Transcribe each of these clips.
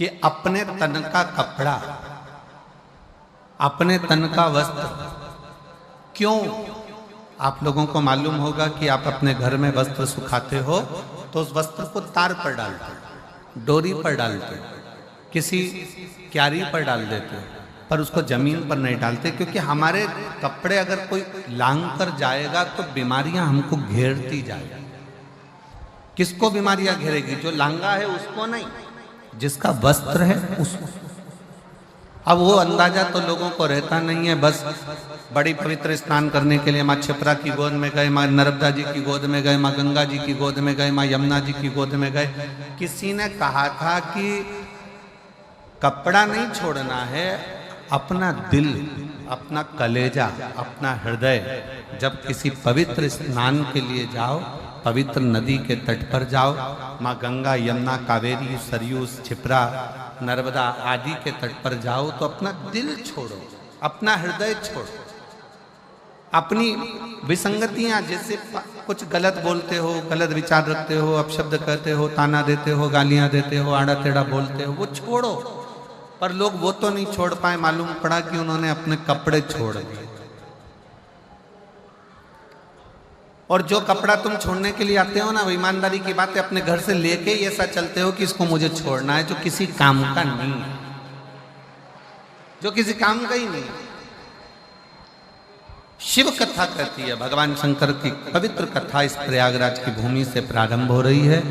कि अपने तन का कपड़ा, अपने तन का वस्त्र क्यों? आप लोगों को मालूम होगा कि आप अपने घर में वस्त्र सुखाते हो तो उस वस्त्र को तार पर डालते, डोरी पर डालते, किसी क्यारी पर डाल देते, पर उसको जमीन पर नहीं डालते, क्योंकि हमारे कपड़े अगर कोई लांग कर जाएगा तो बीमारियां हमको घेरती जाएगी। किसको बीमारियां घेरेगी? जो लांगा है उसको नहीं, जिसका वस्त्र है उसको। अब वो अंदाजा तो लोगों को रहता नहीं है। बस बड़ी पवित्र स्नान करने के लिए माँ छिपरा की गोद में गए, माँ नर्मदा जी की गोद में गए, माँ गंगा जी की गोद में गए, माँ यमुना जी की गोद में गए। किसी ने कहा था कि कपड़ा नहीं छोड़ना है, अपना दिल, अपना कलेजा, अपना हृदय, जब किसी पवित्र स्नान के लिए जाओ, पवित्र नदी के तट पर जाओ, माँ गंगा, यमुना, कावेरी, सरयू, छिपरा, नर्मदा आदि के तट पर जाओ तो अपना दिल छोड़ो, अपना हृदय छोड़ो, अपनी विसंगतियां, जैसे कुछ गलत बोलते हो, गलत विचार रखते हो, अपशब्द कहते हो, ताना देते हो, गालियां देते हो, आड़ा टेढ़ा बोलते हो, वो छोड़ो। पर लोग वो तो नहीं छोड़ पाए। मालूम पड़ा कि उन्होंने अपने कपड़े छोड़ दिए। और जो कपड़ा तुम छोड़ने के लिए आते हो ना, वो ईमानदारी की बात है, अपने घर से लेके ही ऐसा चलते हो कि इसको मुझे छोड़ना है, जो किसी काम का नहीं है, जो किसी काम का ही नहीं। शिव कथा कहती है, भगवान शंकर की पवित्र कथा इस प्रयागराज की भूमि से प्रारंभ हो रही है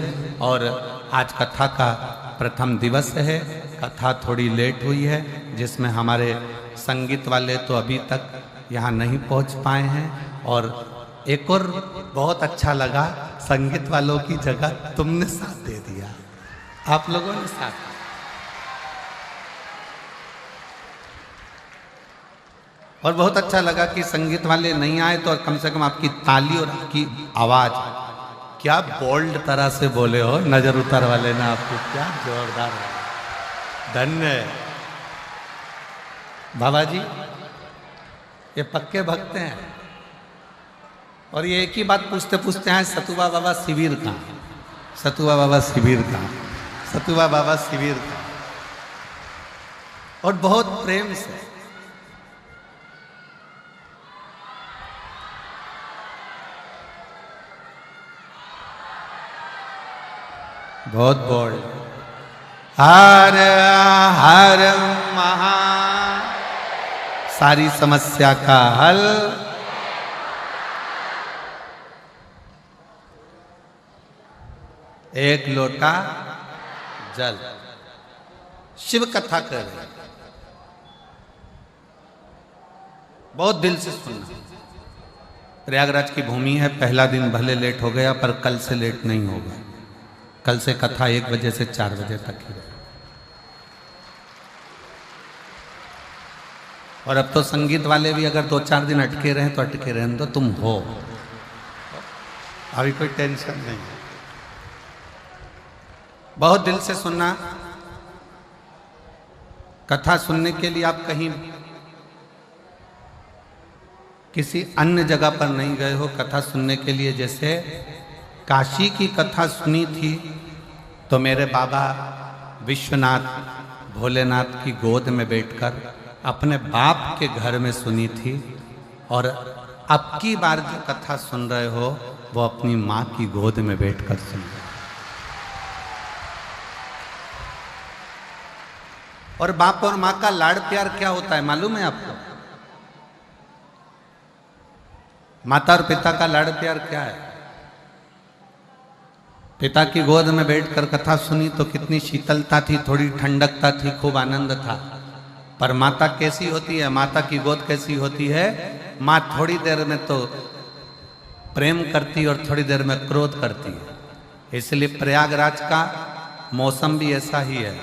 और आज कथा का प्रथम दिवस है। कथा थोड़ी लेट हुई है, जिसमें हमारे संगीत वाले तो अभी तक यहाँ नहीं पहुँच पाए हैं। और एक और बहुत अच्छा लगा, संगीत वालों की जगह तुमने साथ दे दिया, आप लोगों ने साथ। और बहुत अच्छा लगा कि संगीत वाले नहीं आए तो कम से कम आपकी ताली और आपकी आवाज, क्या बोल्ड तरह से बोले हो, नजर उतार वाले ने आपको, क्या जोरदार है। धन्य बाबा जी, ये पक्के भक्त हैं। और ये एक ही बात पूछते पूछते हैं, सतुबा बाबा शिविर का, सतुबा बाबा शिविर का, सतुबा बाबा शिविर का। और बहुत प्रेम से, बहुत बोल, हर हर महा, सारी समस्या का हल, एक लोटा जल। शिव कथा कर रहे, बहुत दिल से सुनना। प्रयागराज की भूमि है, पहला दिन भले लेट हो गया पर कल से लेट नहीं होगा। कल से कथा 1 बजे से 4 बजे तक ही रहे। और अब तो संगीत वाले भी अगर 2-4 दिन अटके रहे तो अटके रहे, तो तुम हो, अभी कोई टेंशन नहीं। बहुत दिल से सुनना। कथा सुनने के लिए आप कहीं किसी अन्य जगह पर नहीं गए हो। कथा सुनने के लिए जैसे काशी की कथा सुनी थी तो मेरे बाबा विश्वनाथ भोलेनाथ की गोद में बैठकर अपने बाप के घर में सुनी थी, और अब की बार जो कथा सुन रहे हो वो अपनी माँ की गोद में बैठकर सुन रहे हो। और बाप और माँ का लाड़ प्यार क्या होता है मालूम है आपको? माता और पिता का लाड़ प्यार क्या है? पिता की गोद में बैठकर कथा सुनी तो कितनी शीतलता थी, थोड़ी ठंडकता थी, खूब आनंद था। पर माता कैसी होती है, माता की गोद कैसी होती है? माँ थोड़ी देर में तो प्रेम करती और थोड़ी देर में क्रोध करती है। इसलिए प्रयागराज का मौसम भी ऐसा ही है,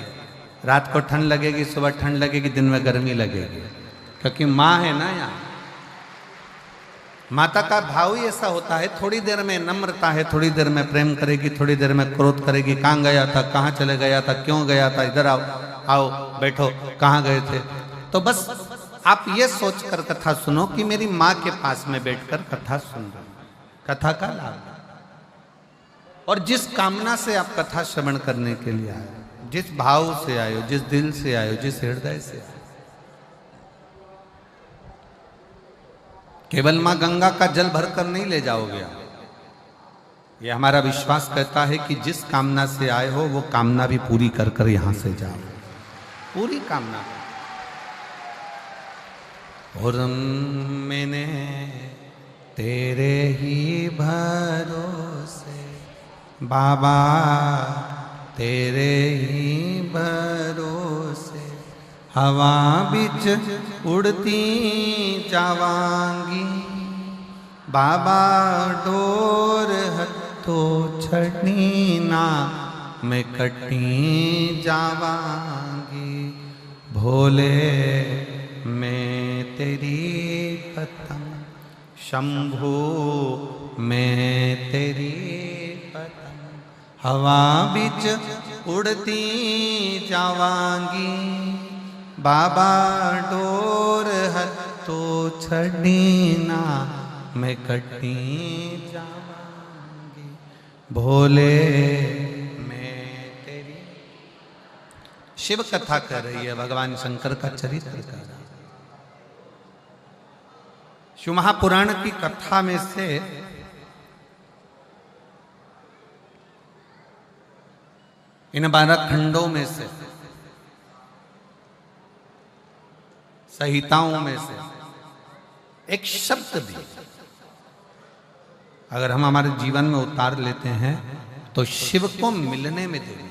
रात को ठंड लगेगी, सुबह ठंड लगेगी, दिन में गर्मी लगेगी, क्योंकि माँ है ना यहाँ। माता का भाव ही ऐसा होता है, थोड़ी देर में नम्रता है, थोड़ी देर में प्रेम करेगी, थोड़ी देर में क्रोध करेगी। कहाँ गया था, कहाँ चले गया था, क्यों गया था, इधर आओ, आओ बैठो, कहाँ गए थे। तो बस आप ये सोचकर कथा सुनो कि मेरी माँ के पास में बैठकर कथा सुन रहे हो। कथा का लाभ, और जिस कामना से आप कथा श्रवण करने के लिए आए, जिस भाव से आए हो, जिस दिल से आए हो, जिस हृदय से आए। केवल मां गंगा का जल भरकर नहीं ले जाओगे आप। ये हमारा विश्वास कहता है कि जिस कामना से आए हो वो कामना भी पूरी कर कर यहां से जाओ, पूरी कामना। और मैंने तेरे ही भरोसे बाबा, तेरे ही भरोसे हवा बिच उड़ती जावांगी बाबा, डोर हथो छड़नी ना मैं कटी जावांगी। भोले मैं तेरी पतंग, शंभू मैं तेरी पतंग, हवा बिच उड़ती जावांगी बाबा, डोर हथो छड़ी ना मैं कटी जावांगी। भोले मैं तेरी। शिव कथा कर रही है, भगवान शंकर का चरित्र कर रहा है। शिव महापुराण की कथा में से इन 12 खंडों में से, संहिताओं में से एक शब्द भी अगर हम हमारे जीवन में उतार लेते हैं तो शिव को मिलने में देरी।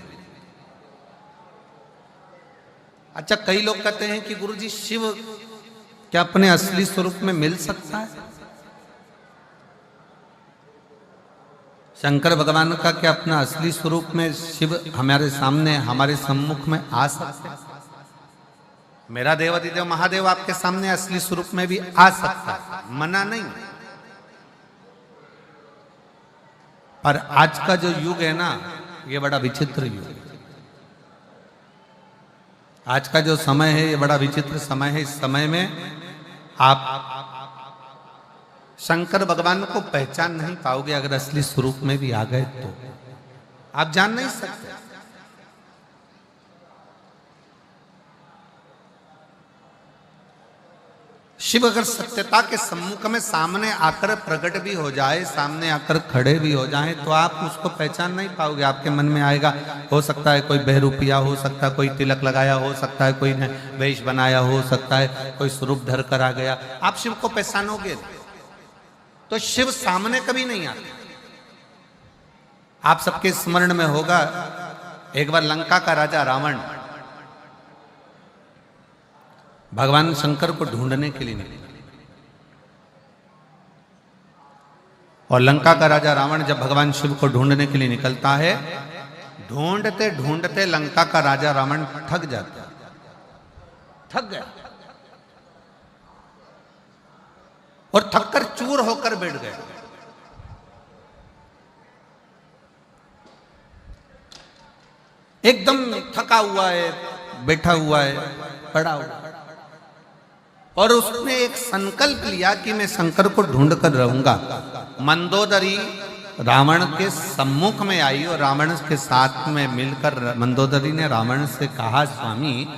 अच्छा, कई लोग कहते हैं कि गुरुजी शिव क्या अपने असली स्वरूप में मिल सकता है? शंकर भगवान का क्या अपना असली स्वरूप में शिव हमारे सामने, हमारे सम्मुख में आ सकता है? मेरा देवाधिदेव महादेव आपके सामने असली स्वरूप में भी आ सकता है, मना नहीं। पर आज का जो युग है ना, ये बड़ा विचित्र युग है। आज का जो समय है ये बड़ा विचित्र समय है। इस समय में आप शंकर भगवान को पहचान नहीं पाओगे। अगर असली स्वरूप में भी आ गए तो आप जान नहीं सकते। शिव अगर सत्यता के सम्मुख में सामने आकर प्रकट भी हो जाए, सामने आकर खड़े भी हो जाए, तो आप उसको पहचान नहीं पाओगे। आपके मन में आएगा, हो सकता है कोई बहरूपिया, हो सकता है कोई तिलक लगाया, हो सकता है कोई ने वेश बनाया, हो सकता है कोई स्वरूप धर कर आ गया। आप शिव को पहचानोगे तो शिव सामने कभी नहीं आते। आप सबके स्मरण में होगा, एक बार लंका का राजा रावण भगवान शंकर को ढूंढने के लिए निकला। और लंका का राजा रावण जब भगवान शिव को ढूंढने के लिए निकलता है, ढूंढते ढूंढते लंका का राजा रावण थक जाता है, थक गया और थककर चूर होकर बैठ गया। एकदम थका हुआ है, बैठा हुआ है, पड़ा हुआ है। और उसने एक संकल्प लिया कि मैं शंकर को ढूंढ कर रहूंगा। मंदोदरी रावण के सम्मुख में आई और रावण के साथ में मिलकर मंदोदरी ने रावण से कहा, स्वामी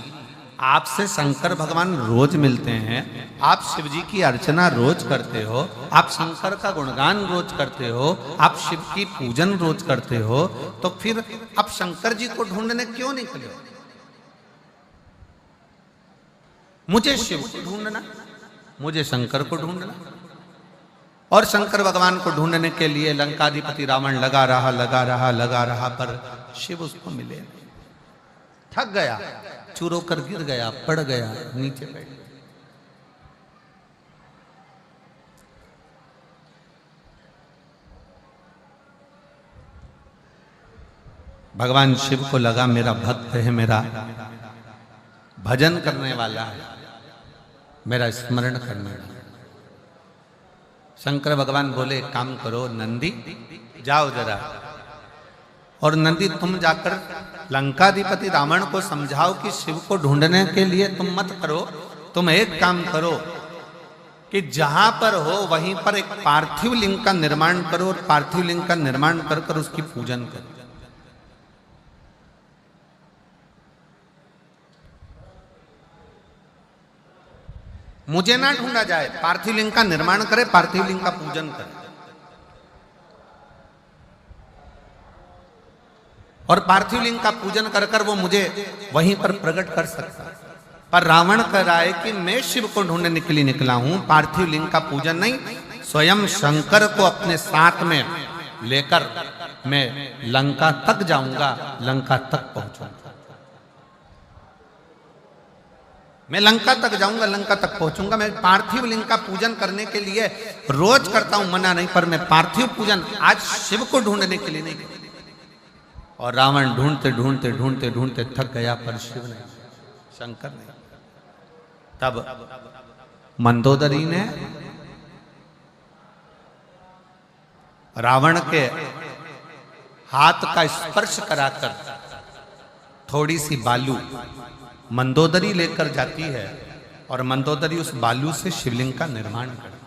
आपसे शंकर भगवान रोज मिलते हैं, आप शिव जी की अर्चना रोज करते हो, आप शंकर का गुणगान रोज करते हो, आप शिव की पूजन रोज करते हो, तो फिर आप शंकर जी को ढूंढने क्यों निकले हो? मुझे शिव को ढूंढना, मुझे शंकर को ढूंढना। और शंकर भगवान को ढूंढने के लिए लंकाधिपति रावण लगा रहा, पर शिव उसको मिले नहीं। थक गया, चूर होकर गिर गया, पड़ गया, नीचे बैठ गया। भगवान शिव को लगा मेरा भक्त है, मेरा भजन करने वाला है, मेरा स्मरण करने वाला। शंकर भगवान बोले, एक काम करो नंदी, जाओ जरा, और नंदी तुम जाकर लंकाधिपति रावण को समझाओ कि शिव को ढूंढने के लिए तुम मत करो, तुम एक काम करो कि जहां पर हो वहीं पर एक पार्थिव लिंग का निर्माण करो, और पार्थिव लिंग का निर्माण कर कर उसकी पूजन करो। मुझे ना ढूंढा जाए, पार्थिव लिंग का निर्माण करे, पार्थिव लिंग का पूजन करे और पार्थिव लिंग का पूजन कर कर वो मुझे वहीं पर प्रकट कर सकता है। पर रावण कह रहा है कि मैं शिव को ढूंढने के लिए निकला हूं, पार्थिव लिंग का पूजन नहीं, स्वयं शंकर को अपने साथ में लेकर मैं लंका तक जाऊंगा, लंका तक पहुंचूंगा। मैं लंका तक जाऊंगा, लंका तक पहुंचूंगा। मैं पार्थिव लिंग का पूजन करने के लिए रोज करता हूं, मना नहीं, पर मैं पार्थिव पूजन आज शिव को ढूंढने के लिए नहीं करता। और रावण ढूंढते ढूंढते ढूंढते ढूंढते थक गया, पर शिव नहीं, शंकर नहीं। तब मंदोदरी ने रावण के हाथ का स्पर्श कराकर थोड़ी सी बालू मंदोदरी लेकर जाती है और मंदोदरी उस बालू से शिवलिंग का निर्माण करती है।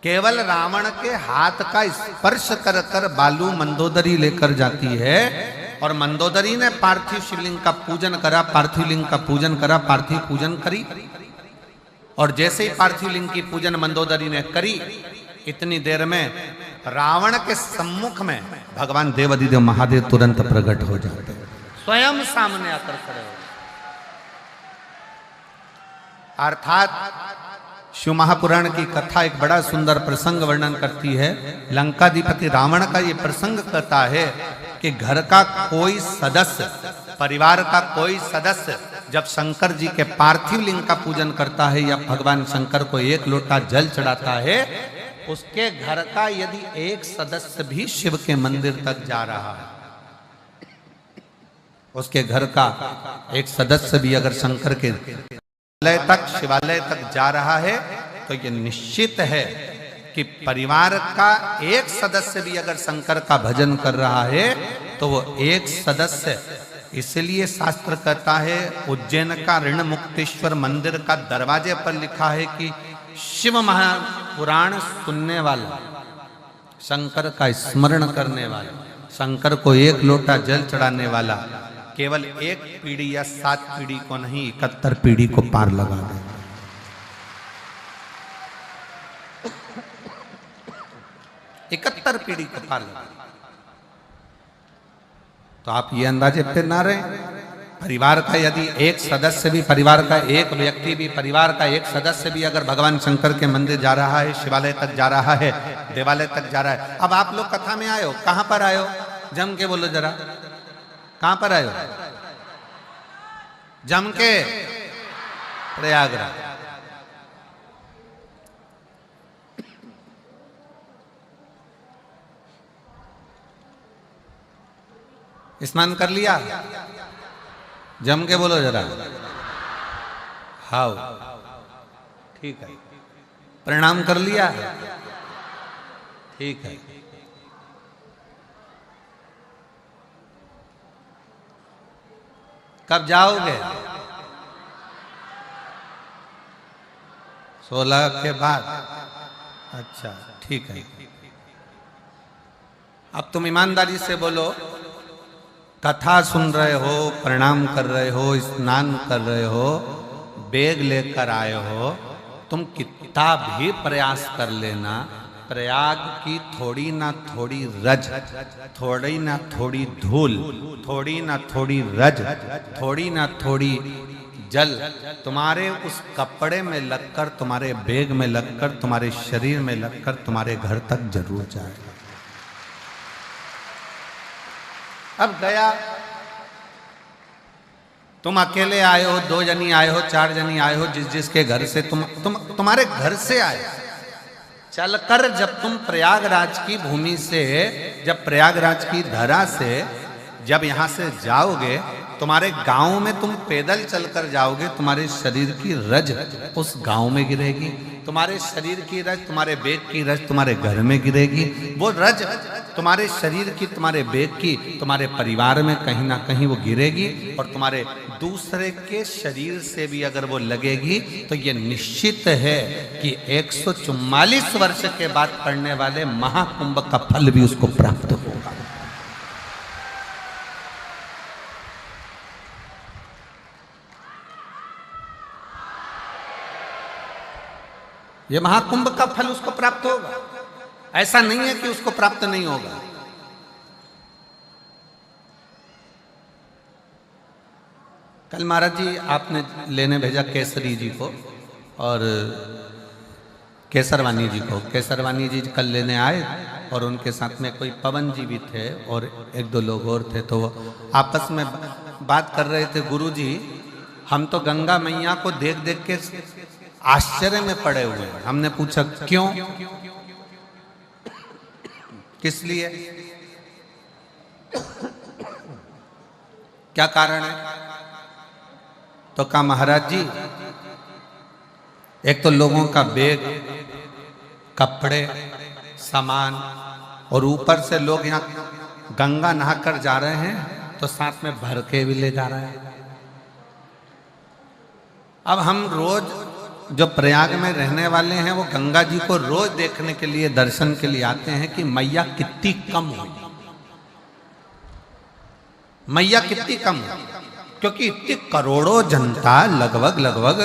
केवल रावण के हाथ का स्पर्श कर कर बालू मंदोदरी लेकर जाती है और मंदोदरी ने पार्थिव शिवलिंग का पूजन करा, पार्थिव लिंग का पूजन करा, पार्थिव पूजन करी। और जैसे ही पार्थिव लिंग की पूजन मंदोदरी ने करी, इतनी देर में रावण के सम्मुख में भगवान देवाधिदेव महादेव तुरंत प्रकट हो जाते, स्वयं सामने आकर खड़े हो। अर्थात शिव महापुराण की कथा एक बड़ा सुंदर प्रसंग वर्णन करती है। लंकाधिपति रावण का ये प्रसंग कहता है कि घर का कोई सदस्य, परिवार का कोई सदस्य जब शंकर जी के पार्थिव लिंग का पूजन करता है या भगवान शंकर को एक लोटा जल चढ़ाता है, उसके घर का यदि एक सदस्य भी शिव के मंदिर तक जा रहा है, उसके घर का एक सदस्य भी अगर शंकर के शिवालय तक जा रहा है, तो ये निश्चित है कि परिवार का एक सदस्य भी अगर शंकर का भजन कर रहा है तो वो एक सदस्य, इसलिए शास्त्र कहता है, उज्जैन का ऋण मुक्तेश्वर मंदिर का दरवाजे पर लिखा है कि शिव महापुराण सुनने वाला, शंकर का स्मरण करने वाला, शंकर को एक लोटा जल चढ़ाने वाला केवल एक पीढ़ी या 7 पीढ़ी को नहीं, 71 पीढ़ी को पार लगा दे। 71 पीढ़ी को पार लगा। तो आप ये अंदाजे पे ना रहे, परिवार का यदि एक सदस्य भी, परिवार का एक व्यक्ति भी, परिवार का एक सदस्य भी अगर भगवान शंकर के मंदिर जा रहा है, शिवालय तक जा रहा है, देवालय तक जा रहा है। अब आप लोग कथा में आए हो, कहां पर आए हो? जम के बोलो जरा, कहां पर आए हो? जम के प्रयागराज। स्नान कर लिया? जम के बोलो जरा, हाउ, ठीक है। प्रणाम कर लिया? ठीक है। कब जाओगे? 16 के बाद। अच्छा, ठीक है। अब तुम ईमानदारी से बोलो, कथा सुन रहे हो, प्रणाम कर रहे हो, स्नान कर रहे हो, बैग लेकर आए हो, तुम कितना भी प्रयास कर लेना, प्रयाग की थोड़ी ना थोड़ी रज, थोड़ी ना थोड़ी धूल, थोड़ी ना थोड़ी रज, थोड़ी ना थोड़ी जल तुम्हारे उस कपड़े में लगकर, तुम्हारे बैग में लगकर, तुम्हारे शरीर में लगकर तुम्हारे घर तक जरूर जाएगा। अब गया, तुम अकेले आए हो, 2 जनी आए हो, 4 जनी आए हो, जिसके घर से तुम्हारे घर से आए, चलकर जब तुम प्रयागराज की भूमि से, जब प्रयागराज की धरा से जब यहां से जाओगे, तुम्हारे गांव में तुम पैदल चलकर जाओगे, तुम्हारे शरीर की रज उस गांव में गिरेगी, तुम्हारे शरीर की रज, तुम्हारे बैग की रज तुम्हारे घर में गिरेगी। वो रज तुम्हारे शरीर की, तुम्हारे बैग की, तुम्हारे परिवार में कहीं ना कहीं वो गिरेगी, और तुम्हारे दूसरे के शरीर से भी अगर वो लगेगी तो ये निश्चित है कि 144 वर्ष के बाद पड़ने वाले महाकुंभ का फल भी उसको प्राप्त होगा। ये महाकुंभ का फल उसको प्राप्त होगा, ऐसा नहीं है कि उसको प्राप्त नहीं होगा। कल महाराज जी आपने लेने भेजा केसरी जी को और केसरवानी जी को। केसरवानी जी कल लेने आए और उनके साथ में कोई पवन जी भी थे और एक दो लोग और थे। तो वो आपस में बात कर रहे थे, गुरु जी हम तो गंगा मैया को देख देख के आश्चर्य में पड़े हुए हैं। हमने पूछा क्यों, किस लिए, क्या कारण है? तो कहा महाराज जी एक तो लोगों का बैग, कपड़े, सामान और ऊपर से लोग यहाँ गंगा नहाकर जा रहे हैं तो साथ में भर के भी ले जा रहे हैं। अब हम रोज जो प्रयाग में रहने वाले हैं वो गंगा जी को रोज देखने के लिए, दर्शन के लिए आते हैं कि मैया कितनी कम हुई, मैया कितनी कम हुई, क्योंकि इतनी करोड़ों जनता लगभग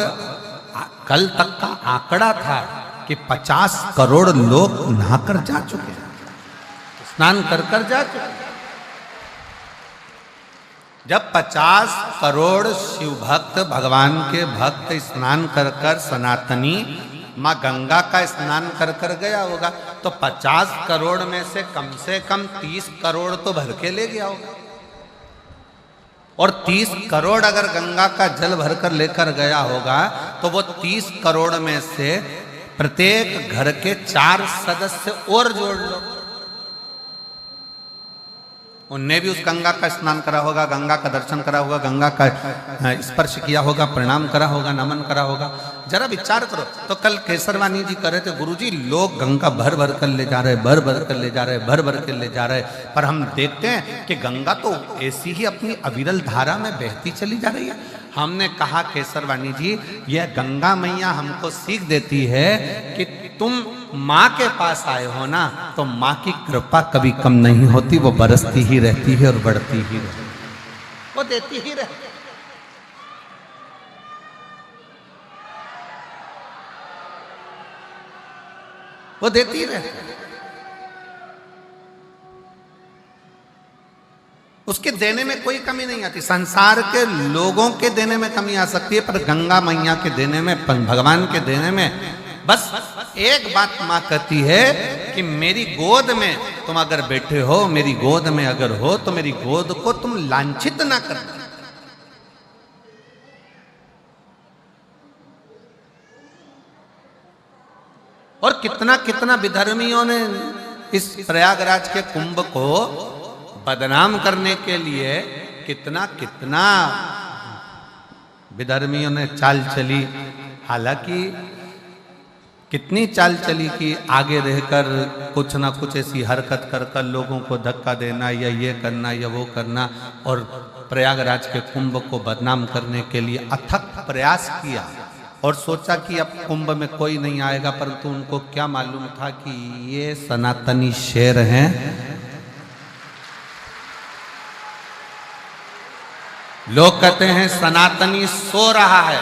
कल तक का आंकड़ा था कि 50 करोड़ लोग नहाकर जा चुके हैं, स्नान कर जा चुके हैं। जब 50 करोड़ शिव भक्त, भगवान के भक्त स्नान कर सनातनी माँ गंगा का स्नान कर गया होगा, तो 50 करोड़ में से कम 30 करोड़ तो भर के ले गया होगा। और 30 करोड़ अगर गंगा का जल भरकर लेकर गया होगा तो वो 30 करोड़ में से प्रत्येक घर के 4 सदस्य और जोड़ लो, उनने भी उस गंगा का स्नान करा होगा, गंगा का दर्शन करा होगा, गंगा का स्पर्श किया होगा, प्रणाम करा होगा, नमन करा होगा। जरा विचार करो। तो कल केसरवानी जी कह रहे थे गुरुजी लोग गंगा भर भर कर ले जा रहे, भर भर कर ले जा रहे, भर भर कर ले जा रहे, पर हम देखते हैं कि गंगा तो ऐसी ही अपनी अविरल धारा में बहती चली जा रही है। हमने कहा केसरवानी जी यह गंगा मैया हमको सीख देती है कि तुम माँ के पास आए हो ना, तो माँ की कृपा कभी कम नहीं होती, वो बरसती ही रहती है और बढ़ती ही रहती है, वो देती ही रहती है। वो देती ही रहती है, उसके देने में कोई कमी नहीं आती। संसार के लोगों के देने में कमी आ सकती है, पर गंगा मैया के देने में, भगवान के देने में बस एक बात माँ कहती है कि मेरी गोद में तुम अगर बैठे हो, मेरी गोद में अगर हो तो मेरी गोद को तुम लांछित ना करना। और कितना कितना विधर्मियों ने इस प्रयागराज के कुंभ को बदनाम करने के लिए कितना कितना विधर्मियों ने चाल चली। हालांकि कितनी चाल चली कि आगे रहकर कुछ ना कुछ ऐसी हरकत कर लोगों को धक्का देना या ये करना या वो करना, और प्रयागराज के कुंभ को बदनाम करने के लिए अथक प्रयास किया और सोचा कि अब कुंभ में कोई नहीं आएगा। परंतु उनको क्या मालूम था कि ये सनातनी शेर हैं। लोग कहते हैं सनातनी सो रहा है,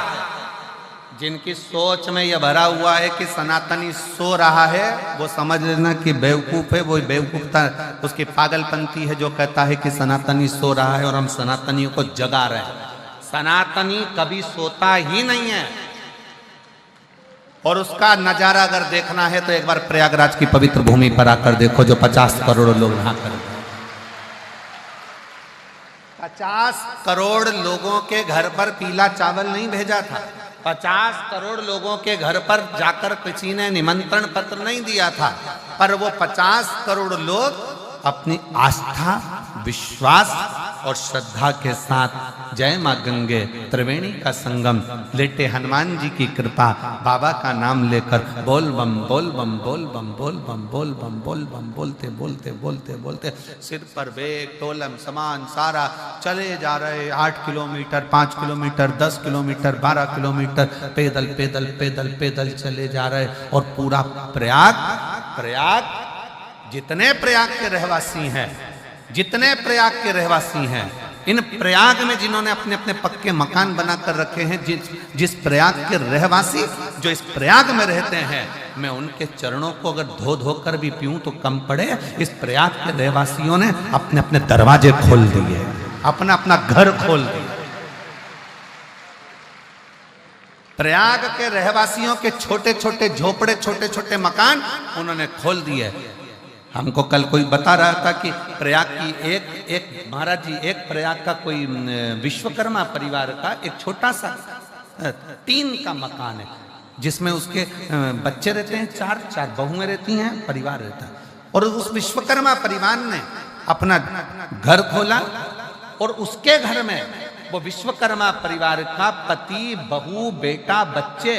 जिनकी सोच में यह भरा हुआ है कि सनातनी सो रहा है वो समझ लेना कि बेवकूफ है। वो बेवकूफता उसकी पागलपंती है जो कहता है कि सनातनी सो रहा है और हम सनातनियों को जगा रहे हैं। सनातनी कभी सोता ही नहीं है, और उसका नजारा अगर देखना है तो एक बार प्रयागराज की पवित्र भूमि पर आकर देखो, जो 50 करोड़ लोग नहा कर 50 करोड़ लोगों के घर पर पीला चावल नहीं भेजा था, 50 करोड़ लोगों के घर पर जाकर किसी ने निमंत्रण पत्र नहीं दिया था, पर वो 50 करोड़ लोग अपनी आस्था, विश्वास और श्रद्धा के साथ जय मां गंगे त्रिवेणी का संगम लेटे हनुमान जी की कृपा, बाबा का नाम लेकर बोल बम बोल बम बोल बम बोल बम बोल बम बोल बम बोलते बोलते बोलते बोलते सिर पर बैग तोलम सामान सारा चले जा रहे। 8 किलोमीटर, 5 किलोमीटर, 10 किलोमीटर, 12 किलोमीटर पैदल पैदल पैदल पैदल चले जा रहे। और पूरा प्रयाग जितने प्रयाग के रहवासी हैं, जितने प्रयाग के रहवासी हैं, इन प्रयाग में जिन्होंने अपने अपने पक्के मकान बनाकर रखे हैं, जिस प्रयाग के रहवासी जो इस प्रयाग में रहते हैं, मैं उनके चरणों को अगर धो धो कर भी पीऊं तो कम पड़े। इस प्रयाग के रहवासियों ने अपने अपने दरवाजे खोल दिए, अपना अपना घर खोल दिया। प्रयाग के रहवासियों के छोटे छोटे झोपड़े, छोटे छोटे मकान उन्होंने खोल दिए। हमको कल कोई बता रहा था कि प्रयाग की एक महाराज जी, एक प्रयाग का कोई विश्वकर्मा परिवार का एक छोटा सा टीन का मकान है, जिसमें उसके बच्चे रहते हैं, चार बहुएं रहती हैं, परिवार रहता है। और उस विश्वकर्मा परिवार ने अपना घर खोला और उसके घर में वो विश्वकर्मा परिवार का पति, बहू, बेटा, बच्चे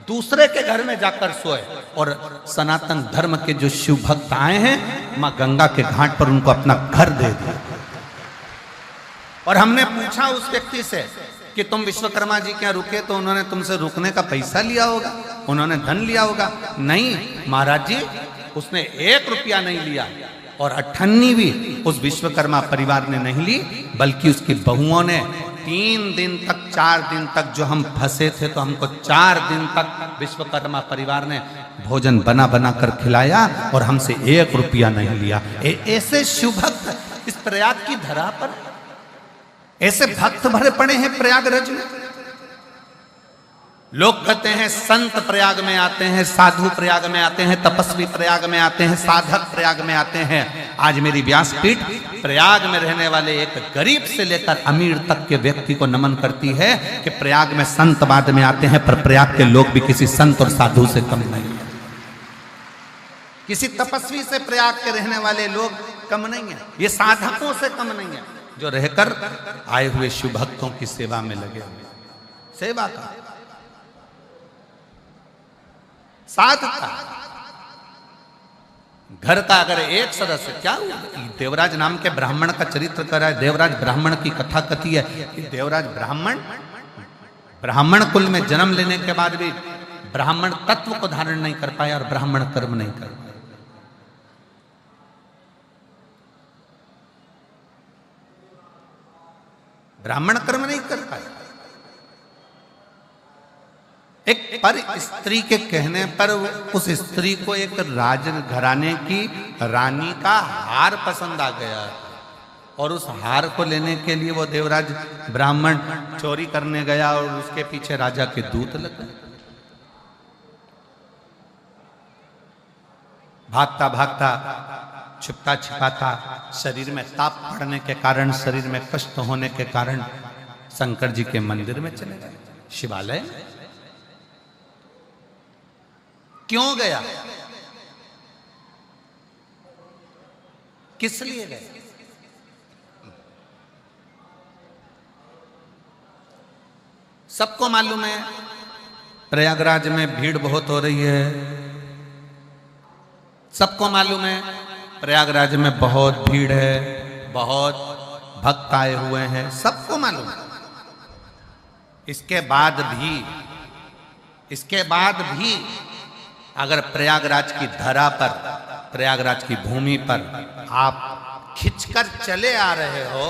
दूसरे के घर में जाकर सोए। और सनातन धर्म के जो शिव भक्त आए हैं, मां गंगा के घाट पर उनको अपना घर दे दिया। और हमने पूछा उस व्यक्ति से कि तुम विश्वकर्मा जी क्या रुके? तो उन्होंने तुमसे रुकने का पैसा लिया होगा, उन्होंने धन लिया होगा। नहीं महाराज जी, उसने 1 रुपया नहीं लिया और 98 भी उस विश्वकर्मा परिवार ने नहीं ली, बल्कि उसकी बहुओं ने 3 दिन तक, 4 दिन तक, जो हम फंसे थे तो हमको 4 दिन तक विश्वकर्मा परिवार ने भोजन बना बना कर खिलाया और हमसे 1 रुपया नहीं लिया। ऐसे शिव भक्त इस प्रयाग की धरा पर, ऐसे भक्त भरे पड़े हैं प्रयागराज में। लोग कहते हैं संत प्रयाग में आते हैं, साधु प्रयाग में आते हैं, तपस्वी प्रयाग में आते हैं, साधक प्रयाग में आते हैं। आज मेरी व्यासपीठ प्रयाग में रहने वाले एक गरीब से लेकर अमीर तक के व्यक्ति को नमन करती है कि प्रयाग में संत बाद में आते हैं, पर प्रयाग के लोग भी किसी संत और साधु से कम नहीं है। किसी तपस्वी से प्रयाग के रहने वाले लोग कम नहीं है, ये साधकों से कम नहीं है, जो रहकर आए हुए शिव भक्तों की सेवा में लगे हुए। सेवा का साधता घर का अगर एक सदस्य, क्या देवराज नाम के ब्राह्मण का चरित्र कर रहा है, देवराज ब्राह्मण की कथा कथी है कि देवराज ब्राह्मण कुल में जन्म लेने के बाद भी ब्राह्मण तत्व को धारण नहीं कर पाया और ब्राह्मण कर्म नहीं कर पाया। ब्राह्मण कर्म नहीं कर पाया। एक पर स्त्री के कहने पर उस स्त्री को एक राज घराने की रानी का हार पसंद आ गया और उस हार को लेने के लिए वो देवराज ब्राह्मण चोरी करने गया और उसके पीछे राजा के दूत लगे। भागता भागता, छिपता छिपाता, शरीर में ताप पड़ने के कारण, शरीर में कष्ट होने के कारण शंकर जी के मंदिर में चले गए, शिवालय। क्यों गया? किस लिए गए? सबको मालूम है प्रयागराज में भीड़ बहुत हो रही है। सबको मालूम है प्रयागराज में बहुत भीड़ है, बहुत भक्त आए हुए हैं, सबको मालूम है। इसके बाद भी अगर प्रयागराज की धरा पर, प्रयागराज की भूमि पर आप खिंचकर चले आ रहे हो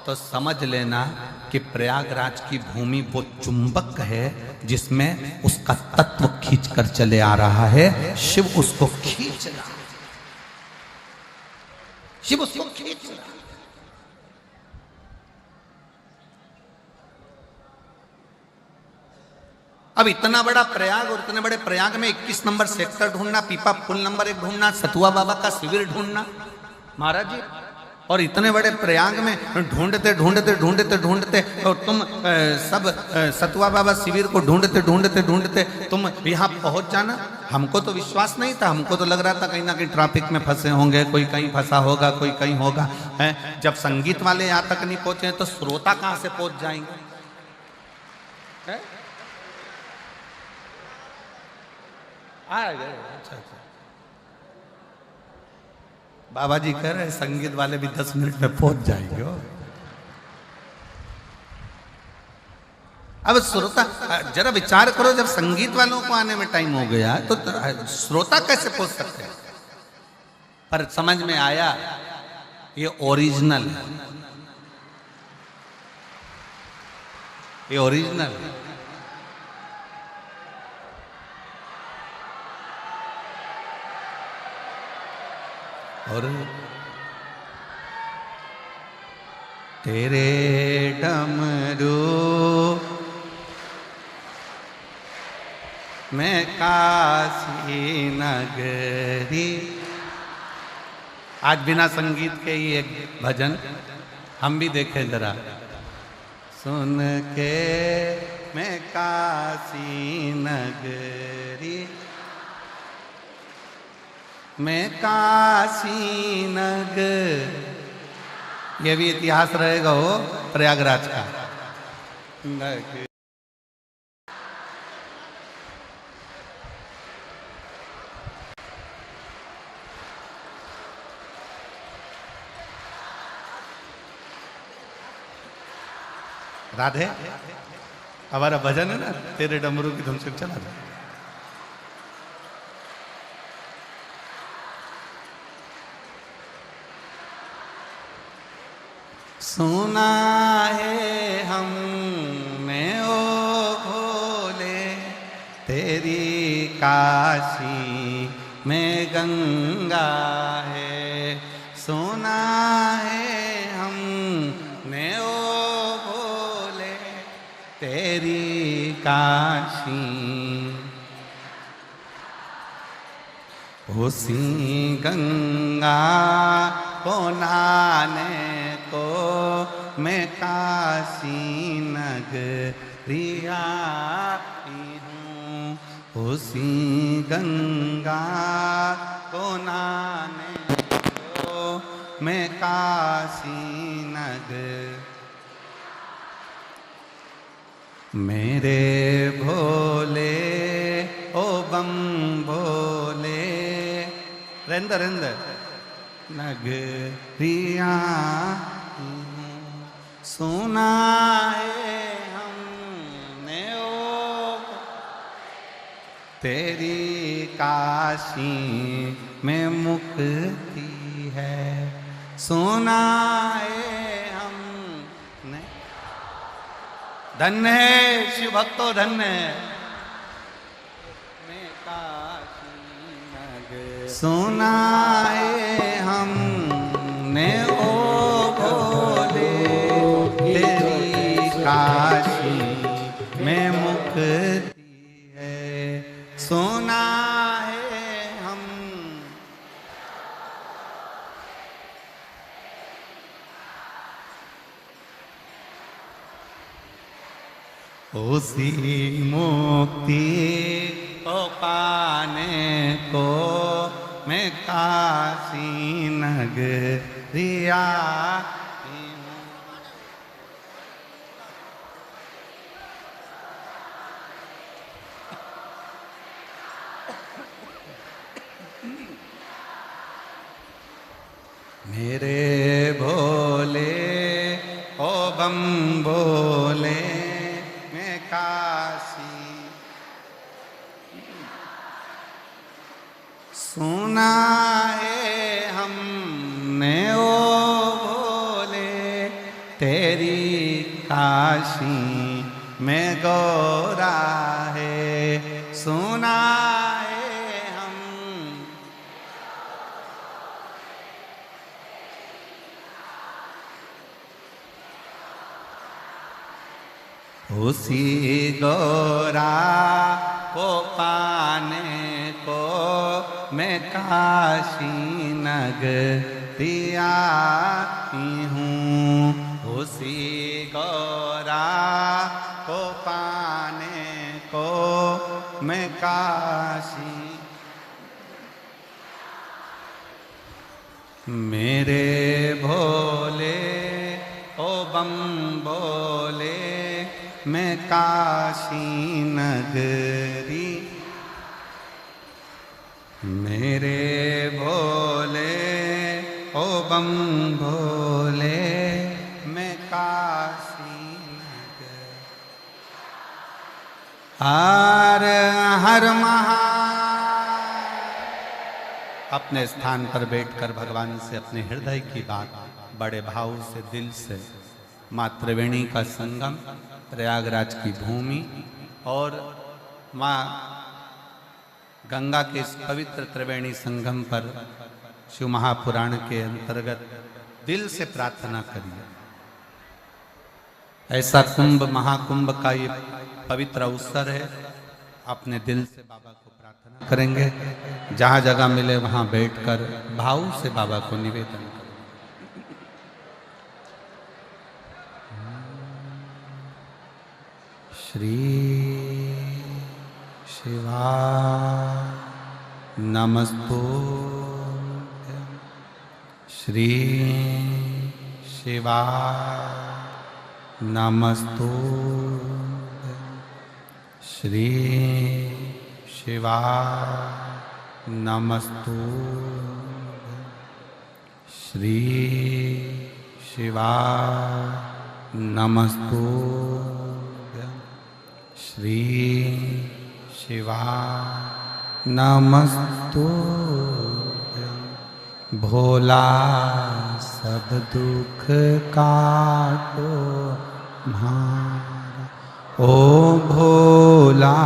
तो समझ लेना कि प्रयागराज की भूमि वो चुंबक है जिसमें उसका तत्व खींचकर चले आ रहा है। शिव उसको खींच रहा है, शिव उसको खींच रहा है। अब इतना बड़ा प्रयाग और इतने बड़े प्रयाग में 21 नंबर सेक्टर ढूंढना, पीपा पुल नंबर 1 ढूंढना, सतुआ बाबा का शिविर ढूंढना महाराज जी, और इतने बड़े प्रयाग में ढूंढते ढूंढते ढूंढते ढूंढते और तुम सब सतुआ बाबा शिविर को ढूंढते ढूंढते ढूंढते तुम यहाँ पहुंच जाना। हमको तो विश्वास नहीं था, हमको तो लग रहा था कहीं ना कहीं ट्रैफिक में फंसे होंगे, कोई कहीं फंसा होगा, कोई कहीं होगा है। जब संगीत वाले यहाँ तक नहीं पहुंचे तो श्रोता कहाँ से पहुंच जाएंगे है? आ गए। अच्छा अच्छा, बाबा जी कह रहे संगीत वाले भी 10 मिनट में पहुंच जाएंगे। अब श्रोता जरा विचार करो, जब संगीत वालों को आने में टाइम हो गया तो श्रोता कैसे पहुंच सकते हैं? पर समझ में आया ये ओरिजिनल है, ये ओरिजिनल है। और तेरे डमरू मैं काशी नगरी। आज बिना संगीत के ही एक भजन हम भी देखें जरा। सुन के मैं काशी नगरी, मैं काशी नगर। ये भी इतिहास रहेगा हो प्रयागराज का। राधे हमारा भजन है ना, तेरे डमरू की धुन से चला दे। सुना है हमने ओ भोले तेरी काशी में गंगा है। सुना है हमने ओ भोले तेरी काशी, उसी गंगा को नहाने को मैं काशी नगरी आई हूँ। उसी गंगा को नहाने को मैं काशी नगर। मेरे भोले ओ बम भोले रेंद रेंद नगरिया सुना है हमने ओ तेरी काशी में मुक्ति है। सुना है हमने, धन्य है शिव भक्तो धन्य है। सुना है हमने ओ भोले तेरी काशी में मुक्ति है। सुना है हम, उसी मुक्ति को पाने को मैं काशी नगरी आई हूँ। मेरे भोले ओ बम भोले मैं काशी सुना है हमने ओ भोले तेरी काशी में गौरा है। सुना है हम, उसी गौरा को पाने को मैं काशी नगरी आई हूँ। उसी गौरा को पाने को मैं काशी। मेरे भोले ओ बम भोले मैं काशी नगरी। मेरे भोले ओ बम भोले मैं काशी नगर। हर हर महा। अपने स्थान पर बैठकर भगवान से अपने हृदय की बात बड़े भाव से दिल से माँ त्रिवेणी का संगम प्रयागराज की भूमि और माँ गंगा के इस पवित्र त्रिवेणी संगम पर शिव महापुराण के अंतर्गत दिल से प्रार्थना करिए। ऐसा कुंभ महाकुंभ का ये पवित्र अवसर है, अपने दिल से बाबा को प्रार्थना करेंगे। जहाँ जगह मिले वहाँ बैठकर भाव से बाबा को निवेदन करें। श्री शिवा नमस्तुभ्यं, श्री शिवा नमस्तुभ्यं, श्री शिवा नमस्तुभ्यं, श्री शिवा नमस्तुभ्यं, श्री शिवा नमस्तुभ्यं। भोला सब दुख काटो म्हारा, ओ भोला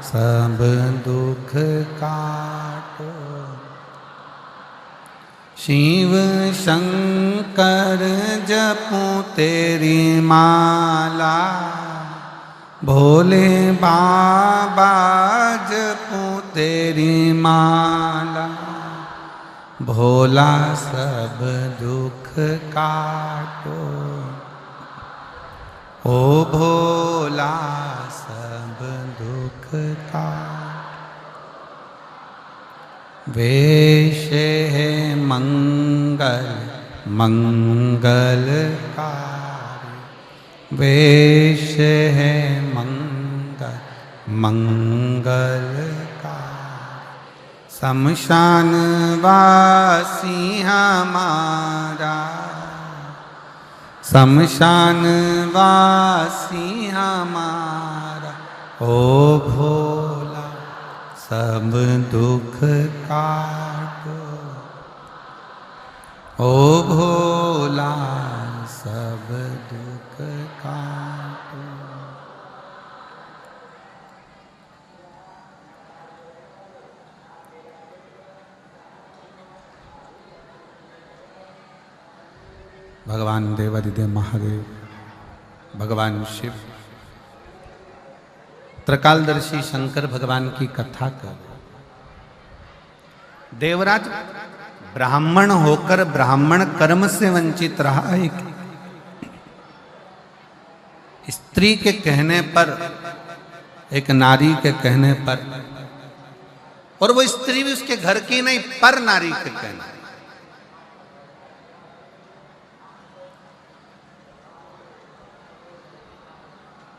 सब दुख काटो। शिव शंकर जपूं तेरी माला, भोले बाबा जपूं तेरी माला। भोला सब दुख काटो, ओ भोला सब दुख काटो। वेश है मंगल मंगलकारी, वेश है मंगल मंगलकारी। शमशान वासी हमारा, शमशान वासी हमारा। ओ भोला सब दुख काटो, ओ भोला सब दुख काटो। भगवान देवादिदेव महादेव, भगवान शिव, त्रिकालदर्शी शंकर भगवान की कथा कर। देवराज ब्राह्मण होकर ब्राह्मण कर्म से वंचित रहा। एक स्त्री के कहने पर, एक नारी के कहने पर, और वो स्त्री भी उसके घर की नहीं, पर नारी के कहने,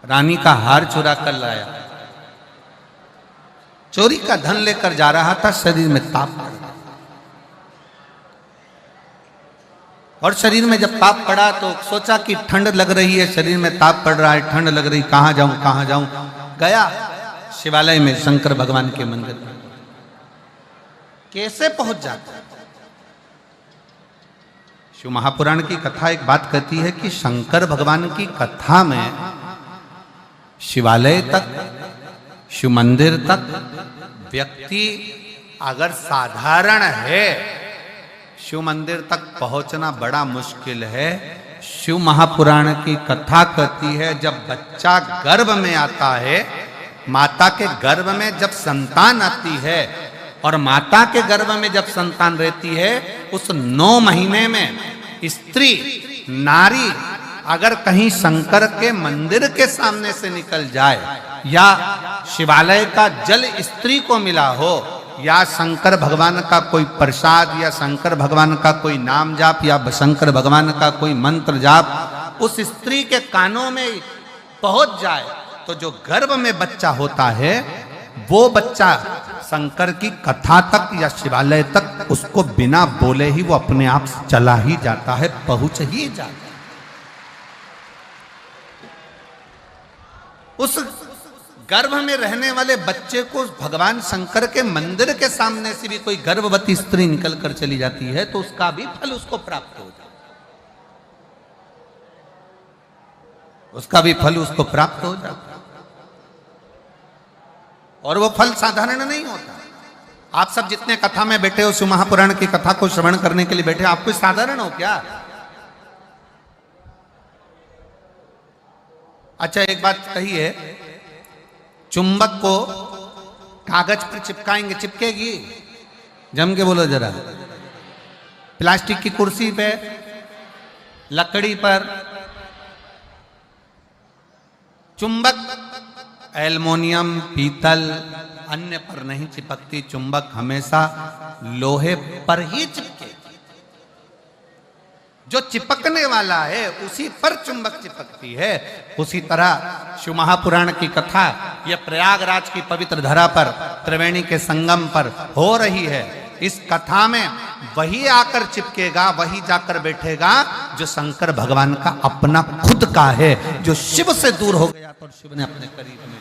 रानी का हार चुरा कर लाया, चोरी का धन लेकर जा रहा था। शरीर में ताप पड़ गया, और शरीर में जब ताप पड़ा तो सोचा कि ठंड लग रही है, शरीर में ताप पड़ रहा है, ठंड लग रही, कहां जाऊं कहां जाऊं। गया शिवालय में शंकर भगवान के मंदिर में। कैसे पहुंच जाता? शिव महापुराण की कथा एक बात कहती है कि शंकर भगवान की कथा में शिवालय तक, शिव मंदिर तक व्यक्ति अगर साधारण है, शिव मंदिर तक पहुंचना बड़ा मुश्किल है। शिव महापुराण की कथा कहती है जब बच्चा गर्भ में आता है, माता के गर्भ में जब संतान आती है, और माता के गर्भ में जब संतान रहती है, उस 9 महीने में स्त्री नारी अगर कहीं शंकर के मंदिर के सामने से निकल जाए, या शिवालय का जल स्त्री को मिला हो, या शंकर भगवान का कोई प्रसाद, या शंकर भगवान का कोई नाम जाप, या शंकर भगवान का कोई मंत्र जाप उस स्त्री के कानों में पहुंच जाए, तो जो गर्भ में बच्चा होता है वो बच्चा शंकर की कथा तक या शिवालय तक उसको बिना बोले ही वो अपने आप चला ही जाता है, पहुंच ही जाता है। उस गर्भ में रहने वाले बच्चे को भगवान शंकर के मंदिर के सामने से भी कोई गर्भवती स्त्री निकल कर चली जाती है तो उसका भी फल उसको प्राप्त हो जाता है। उसका भी फल उसको प्राप्त हो जाता है। और वो फल साधारण नहीं होता। आप सब जितने कथा में बैठे हो, शिव महापुराण की कथा को श्रवण करने के लिए बैठे, आप कोई साधारण हो क्या? अच्छा, एक बात कही है, चुंबक को कागज पर चिपकाएंगे, चिपकेगी? जम के बोलो जरा। प्लास्टिक की कुर्सी पे, लकड़ी पर, चुंबक एल्युमिनियम, पीतल, अन्य पर नहीं चिपकती। चुंबक हमेशा लोहे पर ही चिपकेगी। जो चिपकने वाला है उसी पर चुंबक चिपकती है। उसी तरह शिव महापुराण की कथा यह प्रयागराज की पवित्र धरा पर, त्रिवेणी के संगम पर हो रही है। इस कथा में वही आकर चिपकेगा, वही जाकर बैठेगा जो शंकर भगवान का अपना खुद का है, जो शिव से दूर हो गया तो शिव ने अपने करीब में लिया।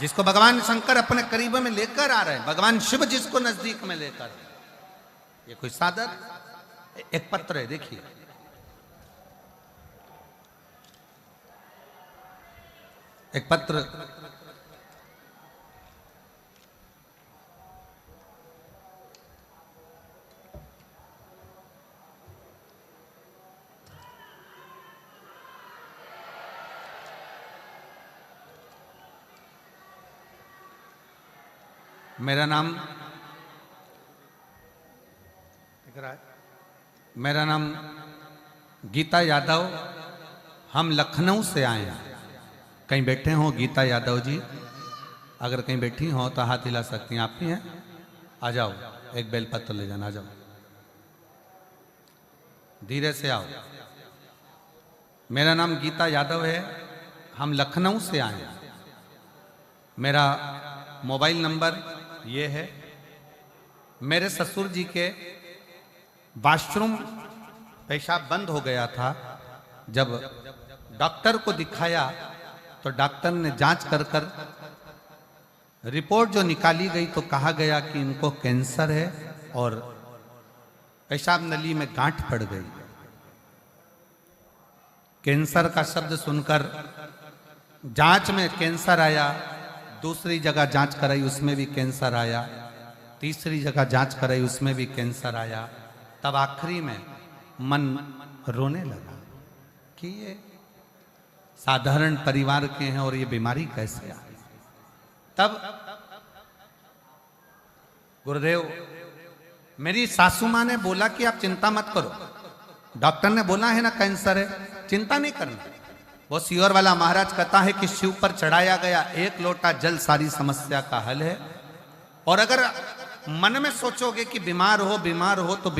जिसको भगवान शंकर अपने करीब में लेकर आ रहे हैं, भगवान शिव जिसको नजदीक में लेकर, ये कोई सादर एक पत्र है, देखिए। एक पत्र मेरा नाम गीता यादव, हम लखनऊ से आए हैं। कहीं बैठे हो गीता यादव जी? अगर कहीं बैठी हो तो हाथ हिला सकती हैं। आप ही हैं? आ जाओ, एक बेलपत्र ले जाना, आ जाओ, धीरे से आओ। मेरा नाम गीता यादव है, हम लखनऊ से आए हैं। मेरा मोबाइल नंबर ये है। मेरे ससुर जी के वॉशरूम पेशाब बंद हो गया था। जब डॉक्टर को दिखाया तो डॉक्टर ने जांच कर कर रिपोर्ट जो निकाली गई तो कहा गया कि इनको कैंसर है और पेशाब नली में गांठ पड़ गई। कैंसर का शब्द सुनकर जांच में कैंसर आया, दूसरी जगह जांच कराई उसमें भी कैंसर आया, तीसरी जगह जांच कराई उसमें भी कैंसर आया। तब आखिरी में मन रोने लगा कि ये साधारण परिवार के हैं और ये बीमारी कैसे आई। तब गुरुदेव, मेरी सासू मां ने बोला कि आप चिंता मत करो, डॉक्टर ने बोला है ना कैंसर है, चिंता नहीं करना। वो सीहोर वाला महाराज कहता है कि शिव पर चढ़ाया गया एक लोटा जल सारी समस्या का हल है। और अगर मन में सोचोगे कि बीमार हो तो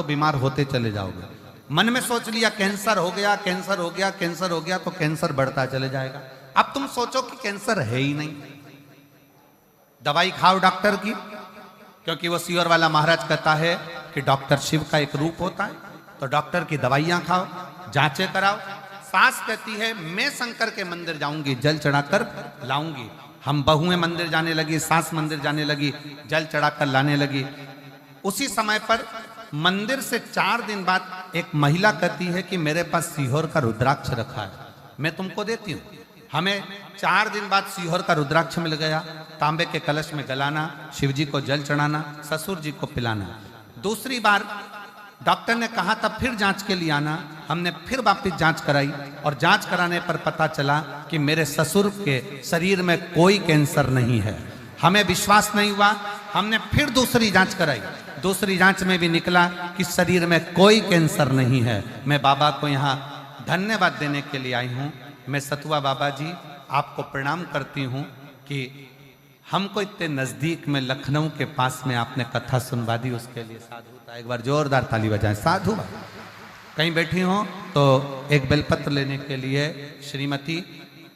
बीमार होते चले जाओगे। मन में सोच लिया कैंसर हो गया, कैंसर हो गया, कैंसर हो गया, तो कैंसर बढ़ता चले जाएगा। अब तुम सोचो कि कैंसर है ही नहीं, दवाई खाओ डॉक्टर की, क्योंकि वो सीहोर वाला महाराज कहता है कि डॉक्टर शिव का एक रूप होता है। तो डॉक्टर की दवाइयां खाओ, जांचें कराओ। सास कहती है मैं शंकर के मंदिर जाऊंगी, जल चढ़ाकर लाऊंगी। हम बहुएं मंदिर जाने लगी, सास मंदिर जाने लगी, जल चढ़ाकर लाने लगी। उसी समय पर मंदिर से 4 दिन बाद एक महिला कहती है कि मेरे पास सीहोर का रुद्राक्ष रखा है, मैं तुमको देती हूँ। हमें 4 दिन बाद सीहोर का रुद्राक्ष मिल गया। तांबे के कलश में गलाना, शिव जी को जल चढ़ाना, ससुर जी को पिलाना। दूसरी बार डॉक्टर ने कहा तब फिर जांच के लिए आना। हमने फिर वापस जांच कराई और जांच कराने पर पता चला कि मेरे ससुर के शरीर में कोई कैंसर नहीं है। हमें विश्वास नहीं हुआ, हमने फिर दूसरी जांच कराई। दूसरी जांच में भी निकला कि शरीर में कोई कैंसर नहीं है। मैं बाबा को यहाँ धन्यवाद देने के लिए आई हूँ। मैं सतुआ बाबा जी आपको प्रणाम करती हूँ कि हमको इतने नजदीक में लखनऊ के पास में आपने कथा सुनवा दी, उसके लिए साधु था। एक बार जोरदार ताली बजाएं साधु। कहीं बैठी हो तो एक बेलपत्र लेने के लिए श्रीमती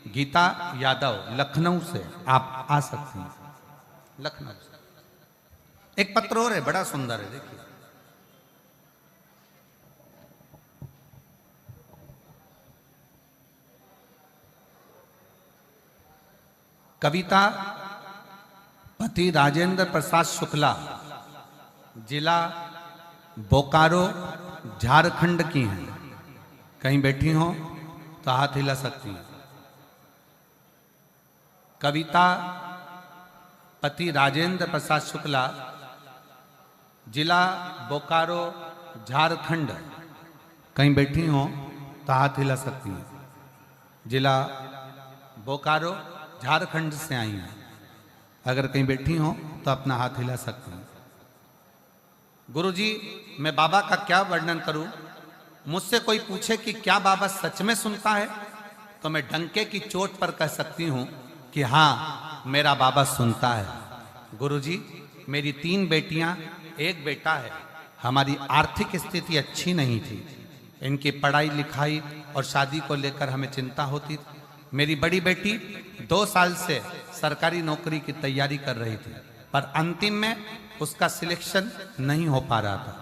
गीता यादव लखनऊ से आप आ सकती हैं। लखनऊ से एक पत्र और है, बड़ा सुंदर है, देखिए। कविता पति राजेंद्र प्रसाद शुक्ला, जिला बोकारो, झारखंड की हैं। कहीं बैठी हो तो हाथ हिला सकती हैं। कविता पति राजेंद्र प्रसाद शुक्ला, जिला बोकारो, झारखंड। कहीं बैठी हो तो हाथ हिला सकती हैं। जिला बोकारो, झारखंड से आई हैं। अगर कहीं बैठी हो तो अपना हाथ हिला सकती हैं। गुरुजी, मैं बाबा का क्या वर्णन करूं? मुझसे कोई पूछे कि क्या बाबा सच में सुनता है, तो मैं डंके की चोट पर कह सकती हूं कि हाँ, मेरा बाबा सुनता है। गुरुजी, मेरी 3 बेटियां, 1 बेटा है। हमारी आर्थिक स्थिति अच्छी नहीं थी। इनकी पढ़ाई लिखाई और शादी को लेकर हमें चिंता होती थी। मेरी बड़ी बेटी 2 साल से सरकारी नौकरी की तैयारी कर रही थी, पर अंतिम में उसका सिलेक्शन नहीं हो पा रहा था।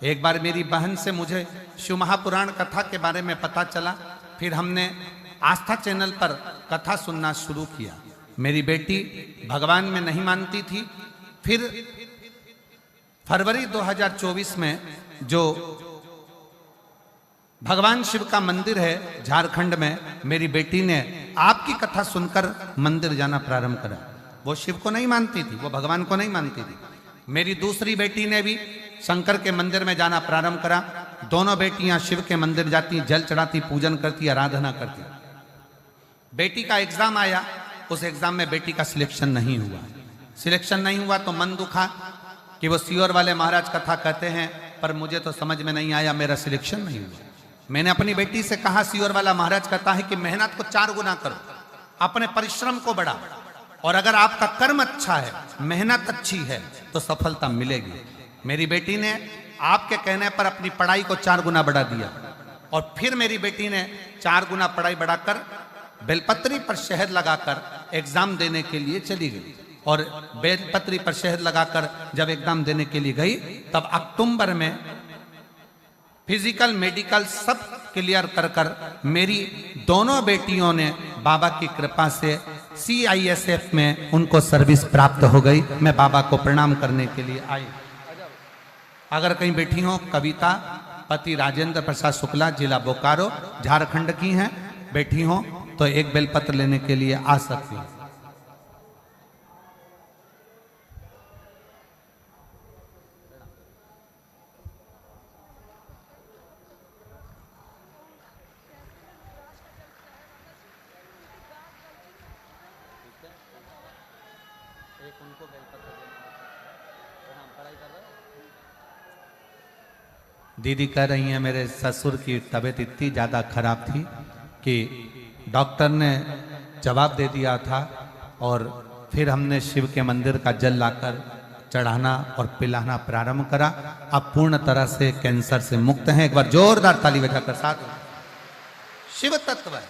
एक बार मेरी बहन से मुझे शिव महापुराण कथा के बारे में पता चला। फिर हमने आस्था चैनल पर कथा सुनना शुरू किया। मेरी बेटी भगवान में नहीं मानती थी। फिर फरवरी 2024 में जो भगवान शिव का मंदिर है झारखंड में, मेरी बेटी ने आपकी कथा सुनकर मंदिर जाना प्रारंभ करा। वो शिव को नहीं मानती थी, वो भगवान को नहीं मानती थी। मेरी दूसरी बेटी ने भी शंकर के मंदिर में जाना प्रारंभ करा। दोनों बेटियां शिव के मंदिर जाती, जल चढ़ाती, पूजन करती, आराधना करती। बेटी का एग्जाम आया। उस एग्जाम में बेटी का सिलेक्शन नहीं हुआ। सिलेक्शन नहीं हुआ तो मन दुखा कि वो सीओर वाले महाराज कथा कहते हैं, पर मुझे तो समझ में नहीं आया, मेरा सिलेक्शन नहीं हुआ। मैंने अपनी बेटी से कहा, सीओर वाला महाराज कहता है कि मेहनत को 4 गुना करो, अपने परिश्रम को बढ़ाओ, और अगर आपका कर्म अच्छा है, मेहनत अच्छी है, तो सफलता मिलेगी। मेरी बेटी ने आपके कहने पर अपनी पढ़ाई को 4 गुना बढ़ा दिया। और फिर मेरी बेटी ने 4 गुना पढ़ाई बढ़ाकर बेलपत्री पर शहद लगाकर एग्जाम देने के लिए चली गई। और बेलपत्री पर शहद लगाकर जब एग्जाम देने के लिए गई, तब अक्टूबर में फिजिकल मेडिकल सब क्लियर कर कर मेरी दोनों बेटियों ने बाबा की कृपा से CISF में उनको सर्विस प्राप्त हो गई। मैं बाबा को प्रणाम करने के लिए आई। अगर कहीं बैठी हो, कविता पति राजेंद्र प्रसाद शुक्ला, जिला बोकारो, झारखंड की हैं, बैठी हो तो एक बेलपत्र लेने के लिए आ सकती हैं। दीदी कह रही हैं मेरे ससुर की तबीयत इतनी ज़्यादा खराब थी कि डॉक्टर ने जवाब दे दिया था, और फिर हमने शिव के मंदिर का जल लाकर चढ़ाना और पिलाना प्रारंभ करा। अब पूर्ण तरह से कैंसर से मुक्त हैं। एक बार जोरदार ताली बजाकर साथ। शिव तत्व है,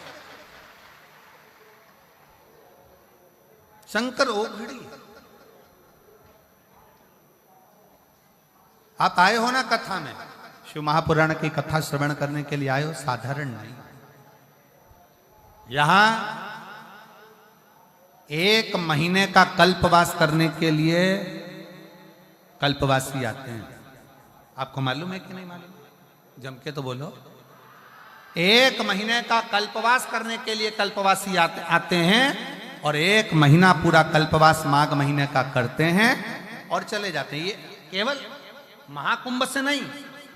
शंकर ओघड़ी। आप आए हो ना कथा में, शिव महापुराण की कथा श्रवण करने के लिए आए हो, साधारण नहीं। यहां 1 महीने का कल्पवास करने के लिए कल्पवासी आते हैं। आपको मालूम है कि नहीं मालूम? जम के तो बोलो। 1 महीने का कल्पवास करने के लिए कल्पवासी आते हैं, और 1 महीना पूरा कल्पवास माघ महीने का करते हैं और चले जाते हैं। ये केवल महाकुंभ से नहीं,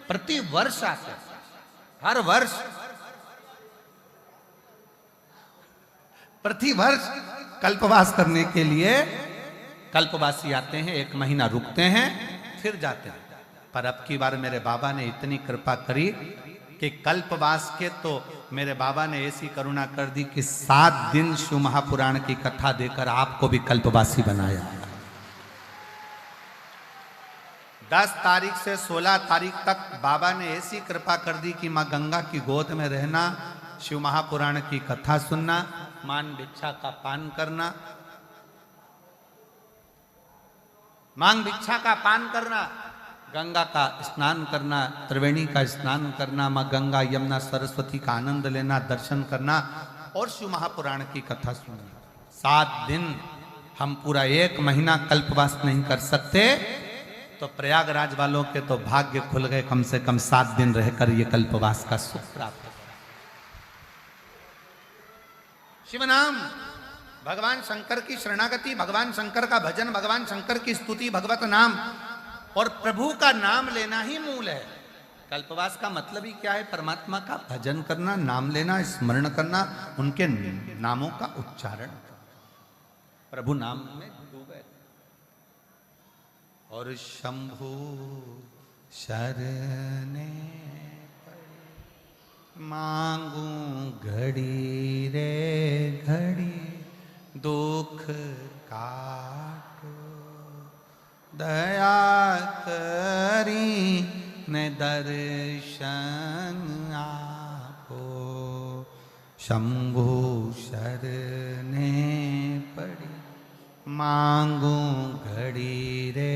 प्रति वर्ष आते हैं। हर वर्ष, प्रति वर्ष कल्पवास करने के लिए कल्पवासी आते हैं। 1 महीना रुकते हैं, फिर जाते हैं। पर अब की बार मेरे बाबा ने इतनी कृपा करी कि कल्पवास के तो मेरे बाबा ने ऐसी करुणा कर दी कि 7 दिन शिव महापुराण की कथा देकर आपको भी कल्पवासी बनाया। 10 तारीख से 16 तारीख तक बाबा ने ऐसी कृपा कर दी कि माँ गंगा की गोद में रहना, शिव महापुराण की कथा सुनना, मान भिक्षा का पान करना, मांग भिक्षा का पान करना, गंगा का स्नान करना, त्रिवेणी का स्नान करना, माँ गंगा यमुना सरस्वती का आनंद लेना, दर्शन करना और शिव महापुराण की कथा सुनना। 7 दिन हम पूरा 1 महीना कल्पवास नहीं कर सकते, तो प्रयागराज वालों के तो भाग्य खुल गए, कम से कम 7 दिन रहकर ये कल्पवास का सुख प्राप्त हो। शिव नाम, भगवान शंकर की शरणागति, भगवान शंकर का भजन, भगवान शंकर की स्तुति, भगवत नाम और प्रभु का नाम लेना ही मूल है। कल्पवास का मतलब ही क्या है? परमात्मा का भजन करना, नाम लेना, स्मरण करना, उनके नामों का उच्चारण, प्रभु नाम में डूबे। और शंभु शरणे मांगू घड़ी रे घड़ी, दुख काटो दया करी ने दर्शन आपो। शंभु शरणे पड़ी मांगू घड़ी रे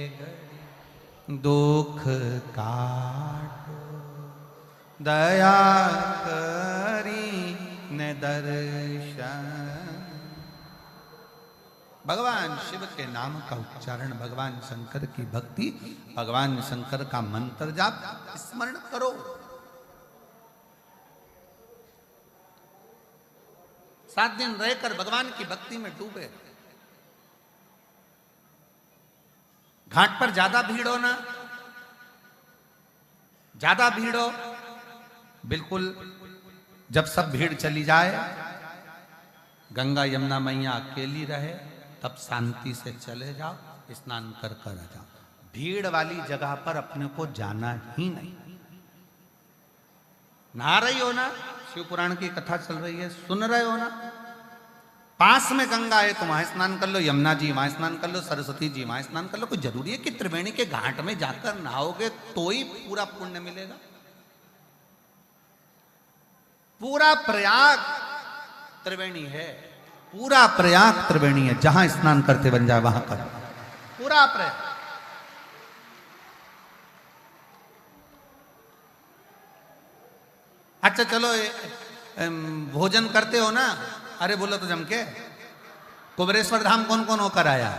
घड़ी, दुख काटो दया करी ने दर्शन। भगवान शिव के नाम का उच्चारण, भगवान शंकर की भक्ति, भगवान शंकर का मंत्र जाप, स्मरण करो। सात दिन रहकर भगवान की भक्ति में डूबे। घाट पर ज्यादा भीड़ हो ना, ज्यादा भीड़ हो, बिल्कुल जब सब भीड़ चली जाए, गंगा यमुना मैया अकेली रहे, तब शांति से चले जाओ, स्नान कर कर आ जाओ। भीड़ वाली जगह पर अपने को जाना ही नहीं। नहा रही हो ना, शिव पुराण की कथा चल रही है, सुन रहे हो ना, पास में गंगा है तो वहां स्नान कर लो, यमुना जी वहां स्नान कर लो, सरस्वती जी वहां स्नान कर लो। कोई जरूरी है कि त्रिवेणी के घाट में जाकर नहाओगे तो ही पूरा पुण्य मिलेगा? पूरा प्रयाग त्रिवेणी है, पूरा प्रयाग त्रिवेणी है, जहां स्नान करते बन जाए वहां कर, पूरा प्रयाग। अच्छा चलो, भोजन करते हो ना, अरे बोलो तो जम के, कुबेरेश्वर धाम कौन कौन होकर आया?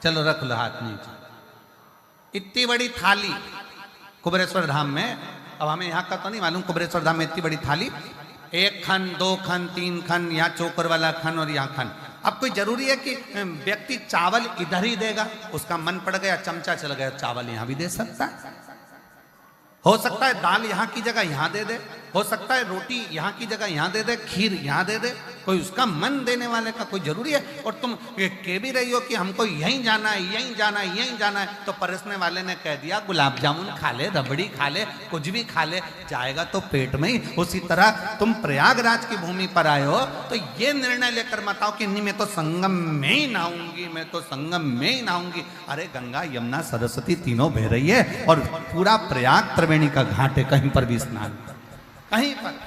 चलो रख लो हाथ नीचे। इतनी बड़ी थाली कुबेरेश्वर धाम में, अब हमें यहाँ का तो नहीं मालूम, कुबेरेश्वर धाम में इतनी बड़ी थाली, 1 खन 2 खन 3 खन, यहाँ चोकर वाला खन और यहाँ खन। अब कोई जरूरी है कि व्यक्ति चावल इधर ही देगा? उसका मन पड़ गया, चमचा चल गया, चावल यहाँ भी दे सकता है। हो सकता है दाल यहाँ की जगह यहाँ दे दे, हो सकता है रोटी यहाँ की जगह यहाँ दे दे, खीर यहाँ दे दे। कोई उसका मन देने वाले का कोई जरूरी है? और तुम कह भी रही हो कि हमको यहीं जाना है, यहीं जाना है, यहीं जाना है, तो परसने वाले ने कह दिया गुलाब जामुन खा ले, रबड़ी खा ले, कुछ भी खा ले, जाएगा तो पेट में ही। उसी तरह तुम प्रयागराज की भूमि पर आए हो तो ये निर्णय लेकर मत आओ कि नहीं मैं तो संगम में ही नहाऊंगी, मैं तो संगम में ही नहाऊंगी। अरे गंगा यमुना सरस्वती तीनों बह रही है और पूरा प्रयाग त्रिवेणी का घाट है, कहीं पर भी स्नान कर, कहीं पर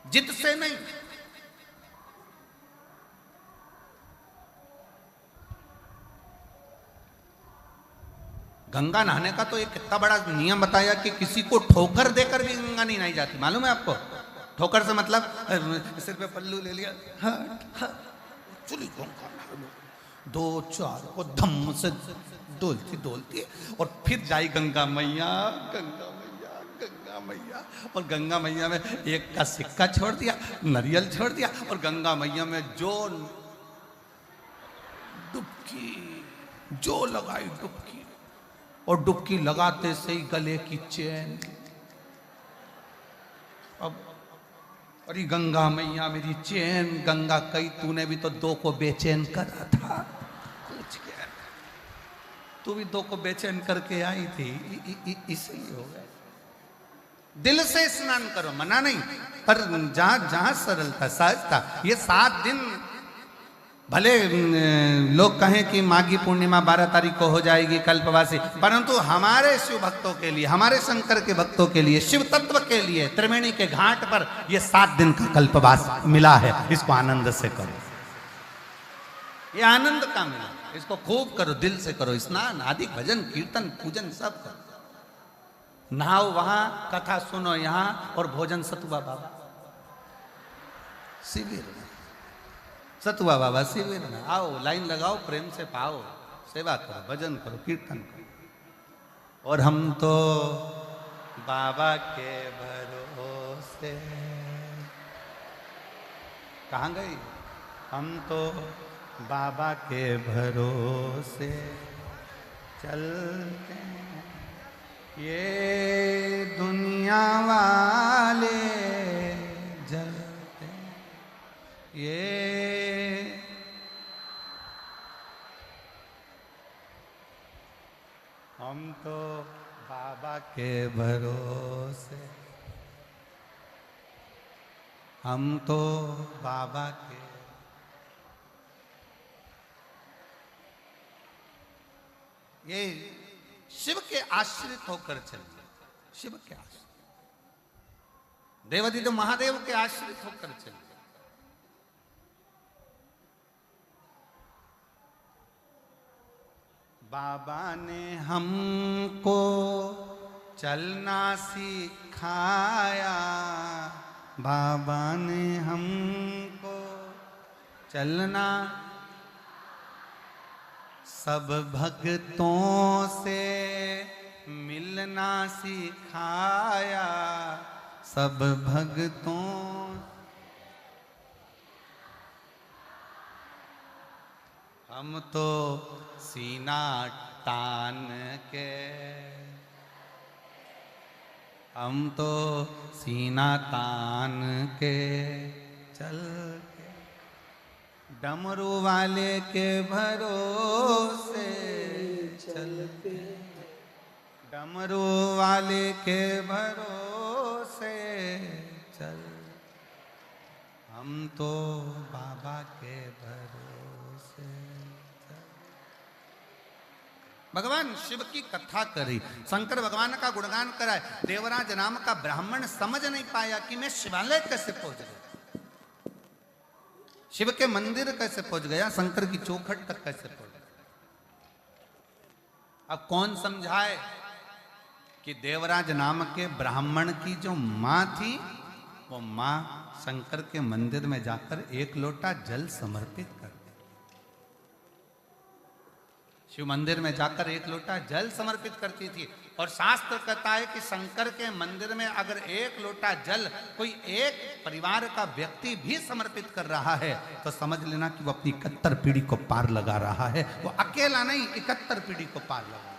जिद से नहीं। गंगा नहाने का तो एक कितना बड़ा नियम बताया कि किसी को ठोकर देकर भी गंगा नहीं नहाई जाती, मालूम है आपको? ठोकर से मतलब सिर पे पल्लू ले लिया, चली गंगा 2-4 को धम्म से डोलती डोलती और फिर जाई गंगा मैया, गंगा मैया, गंगा मैया। और गंगा मैया में 1 का सिक्का छोड़ दिया, नारियल छोड़ दिया, और गंगा मैया में जो डुबकी जो लगाई डुबकी, और डुबकी लगाते से ही गले की चैन। अब अरे गंगा मैया मेरी चैन, गंगा कई तूने भी तो 2 को बेचैन करा था, तू भी 2 को बेचैन करके आई थी, इसलिए हो गए। दिल से स्नान करो, मना नहीं, पर जहां जहां सरलता सहजता। ये 7 दिन भले लोग कहें कि माघी पूर्णिमा 12 तारीख को हो जाएगी कल्पवासी, परंतु हमारे शिव भक्तों के लिए, हमारे शंकर के भक्तों के लिए, शिव तत्व के लिए त्रिवेणी के घाट पर ये 7 दिन का कल्पवास मिला है। इसको आनंद से करो, ये आनंद का मिला, इसको खूब करो, दिल से करो, स्नान आदि भजन कीर्तन पूजन सब करो। नहाओ वहां, कथा सुनो यहाँ, और भोजन सतुआ बाबा शिविर में। सतुआ बाबा शिविर में आओ, लाइन लगाओ, प्रेम से पाओ, सेवा करो, भजन करो, कीर्तन करो। और हम तो बाबा के भरोसे, कहाँ गई? हम तो बाबा के भरोसे चलते हैं, ये दुनिया वाले जलते हैं, ये हम तो बाबा के भरोसे, हम तो बाबा के, ये शिव के आश्रित होकर चलिए, शिव के आश्रित, देवादिदेव महादेव के आश्रित होकर चलिए। बाबा ने हमको चलना सिखाया, बाबा ने हमको चलना, सब भक्तों से मिलना सिखाया, सब भक्तों, हम तो सीना तान के, हम तो सीना तान के चल के, डमरू वाले के भरोसे चलते, डमरू वाले के भरोसे चल, हम तो बाबा के भरोसे। भगवान शिव की कथा करी, शंकर भगवान का गुणगान कराए, देवराज नाम का ब्राह्मण समझ नहीं पाया कि मैं शिवालय कैसे पहुंच गया, शिव के मंदिर कैसे पहुंच गया, शंकर की चौखट तक कैसे पहुंच गया। अब कौन समझाए कि देवराज नाम के ब्राह्मण की जो मां थी, वो मां शंकर के मंदिर में जाकर एक लोटा जल समर्पित कर, शिव मंदिर में जाकर एक लोटा जल समर्पित करती थी। और शास्त्र कहता है कि शंकर के मंदिर में अगर एक लोटा जल कोई एक परिवार का व्यक्ति भी समर्पित कर रहा है तो समझ लेना कि वो अपनी 71 पीढ़ी को पार लगा रहा है। वो अकेला नहीं, 71 पीढ़ी को पार लगा।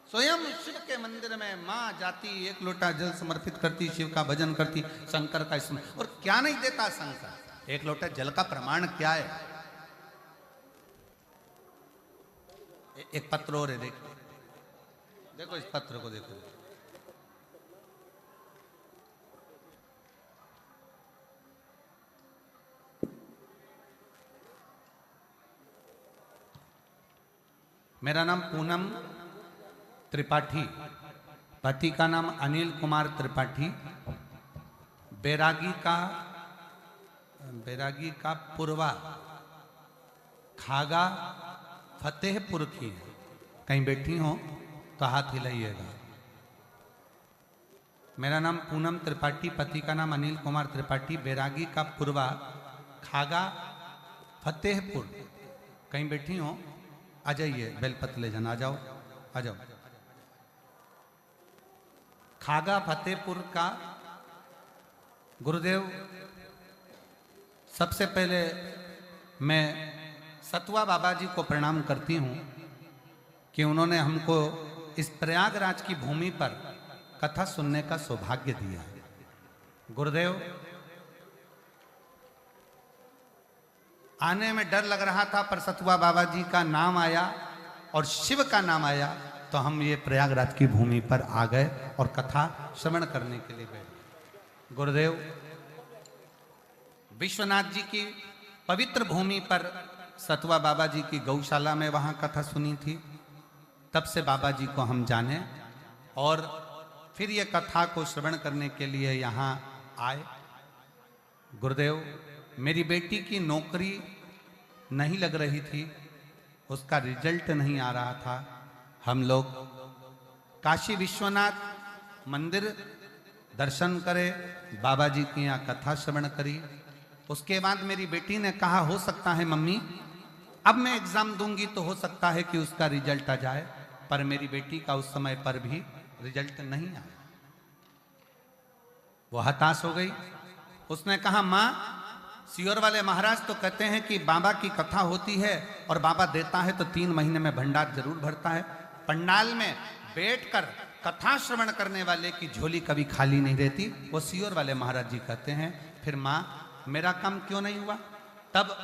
स्वयं शिव के मंदिर में मां जाती, एक लोटा जल समर्पित करती, शिव का भजन करती, शंकर का स्मरण। और क्या नहीं देता शंकर, एक लोटा जल का प्रमाण क्या है? एक पत्र और है, देखो देखो इस पत्र को देखो। मेरा नाम पूनम त्रिपाठी, पति का नाम अनिल कुमार त्रिपाठी, बैरागी का पुरवा खागा फतेहपुर की है। कहीं बैठी हो तो हाथ हिलाइएगा। मेरा नाम पूनम त्रिपाठी, पति का नाम अनिल कुमार त्रिपाठी, बैरागी का पुरवा खागा फतेहपुर। कहीं बैठी हो आ जाइए, बेलपत्र ले जाना, आ जाओ आ जाओ। खागा फतेहपुर का गुरुदेव, सबसे पहले मैं सतुआ बाबा जी को प्रणाम करती हूँ कि उन्होंने हमको इस प्रयागराज की भूमि पर कथा सुनने का सौभाग्य दिया। गुरुदेव, आने में डर लग रहा था, पर सतुआ बाबा जी का नाम आया और शिव का नाम आया तो हम ये प्रयागराज की भूमि पर आ गए और कथा श्रवण करने के लिए गए। गुरुदेव, विश्वनाथ जी की पवित्र भूमि पर सतुआ बाबा जी की गौशाला में वहाँ कथा सुनी थी। तब से बाबा जी को हम जाने और फिर ये कथा को श्रवण करने के लिए यहाँ आए। गुरुदेव, मेरी बेटी की नौकरी नहीं लग रही थी, उसका रिजल्ट नहीं आ रहा था। हम लोग काशी विश्वनाथ मंदिर दर्शन करे, बाबा जी की यहाँ कथा श्रवण करी उसके बाद मेरी बेटी ने कहा हो सकता है मम्मी अब मैं एग्जाम दूंगी तो हो सकता है कि उसका रिजल्ट आ जाए, पर मेरी बेटी का उस समय पर भी रिजल्ट नहीं आया। वो हताश हो गई। उसने कहा माँ, सियोर वाले महाराज तो कहते हैं कि बाबा की कथा होती है और बाबा देता है तो 3 महीने में भंडार जरूर भरता है। पंडाल में बैठकर कथा श्रवण करने वाले की झोली कभी खाली नहीं रहती, वो सियोर वाले महाराज जी कहते हैं। फिर माँ मेरा काम क्यों नहीं हुआ? तब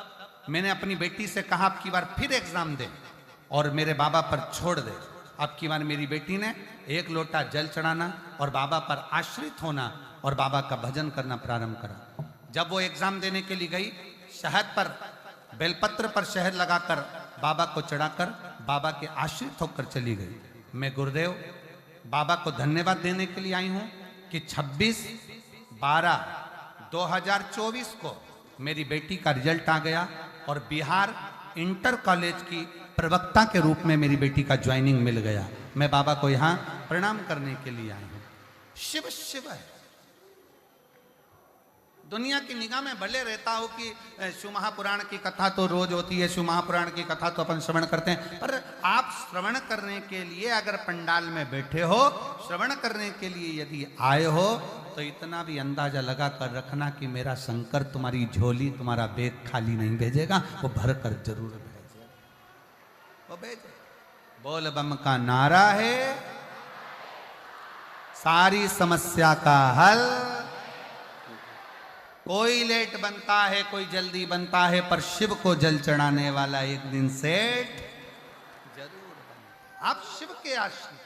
मैंने अपनी बेटी से कहा अब की बार फिर एग्जाम दे और मेरे बाबा पर छोड़ दे। अब की बार मेरी बेटी ने 1 लोटा जल चढ़ाना और बाबा पर आश्रित होना और बाबा का भजन करना प्रारंभ करा। जब वो एग्जाम देने के लिए गई, शहद पर बेलपत्र पर शहद लगाकर बाबा को चढ़ाकर बाबा के आश्रित होकर चली गई। मैं गुरुदेव बाबा को धन्यवाद देने के लिए आई हूं कि 26/12/2024 को मेरी बेटी का रिजल्ट आ गया और बिहार इंटर कॉलेज की प्रवक्ता के रूप में मेरी बेटी का ज्वाइनिंग मिल गया। मैं बाबा को यहाँ प्रणाम करने के लिए आई हूँ। शिव शिव है। दुनिया की निगाह में भले रहता हो कि शिव महापुराण की कथा तो रोज होती है, शिव महापुराण की कथा तो अपन श्रवण करते हैं, पर आप श्रवण करने के लिए अगर पंडाल में बैठे हो, श्रवण करने के लिए यदि आए हो, तो इतना भी अंदाजा लगा कर रखना कि मेरा शंकर तुम्हारी झोली, तुम्हारा बैग खाली नहीं भेजेगा, वो भर कर जरूर भेजेगा। वो भेजे। बोल बम का नारा है, सारी समस्या का हल। कोई लेट बनता है, कोई जल्दी बनता है, पर शिव को जल चढ़ाने वाला एक दिन सेठ जरूर बनता। आप शिव के आश्रित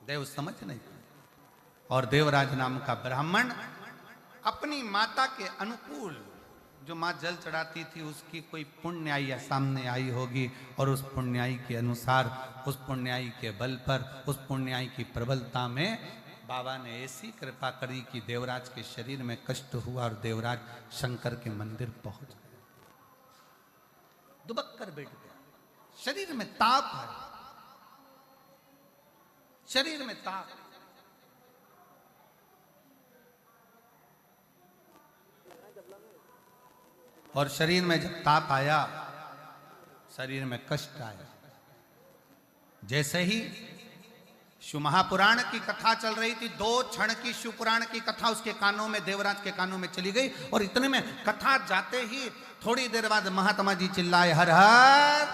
देव समझ नहीं। और देवराज नाम का ब्राह्मण अपनी माता के अनुकूल, जो माँ जल चढ़ाती थी उसकी कोई पुण्याई सामने आई होगी और उस पुण्याई के अनुसार, उस पुण्याई के बल पर, उस पुण्याई की प्रबलता में बाबा ने ऐसी कृपा करी कि देवराज के शरीर में कष्ट हुआ और देवराज शंकर के मंदिर पहुंच गए। दुबक कर बैठ गया। शरीर में ताप है, शरीर में ताप। और शरीर में जब ताप आया, शरीर में कष्ट आया। जैसे ही शिव महापुराण की कथा चल रही थी, 2 क्षण की शिव पुराण की कथा उसके कानों में, देवराज के कानों में चली गई और इतने में कथा जाते ही थोड़ी देर बाद महात्मा जी चिल्लाए हर हर।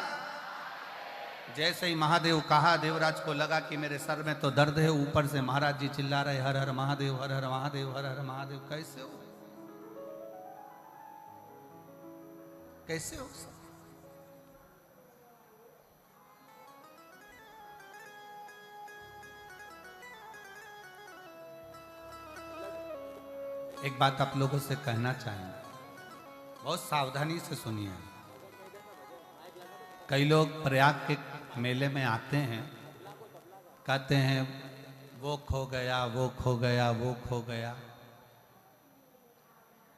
जैसे ही महादेव कहा, देवराज को लगा कि मेरे सर में तो दर्द है, ऊपर से महाराज जी चिल्ला रहे हर हर महादेव, हर हर महादेव, हर हर महादेव। कैसे हो, कैसे हो? एक बात आप लोगों से कहना चाहेंगे, बहुत सावधानी से सुनिए। कई लोग प्रयाग के मेले में आते हैं, कहते हैं वो खो गया, वो खो गया, वो खो गया।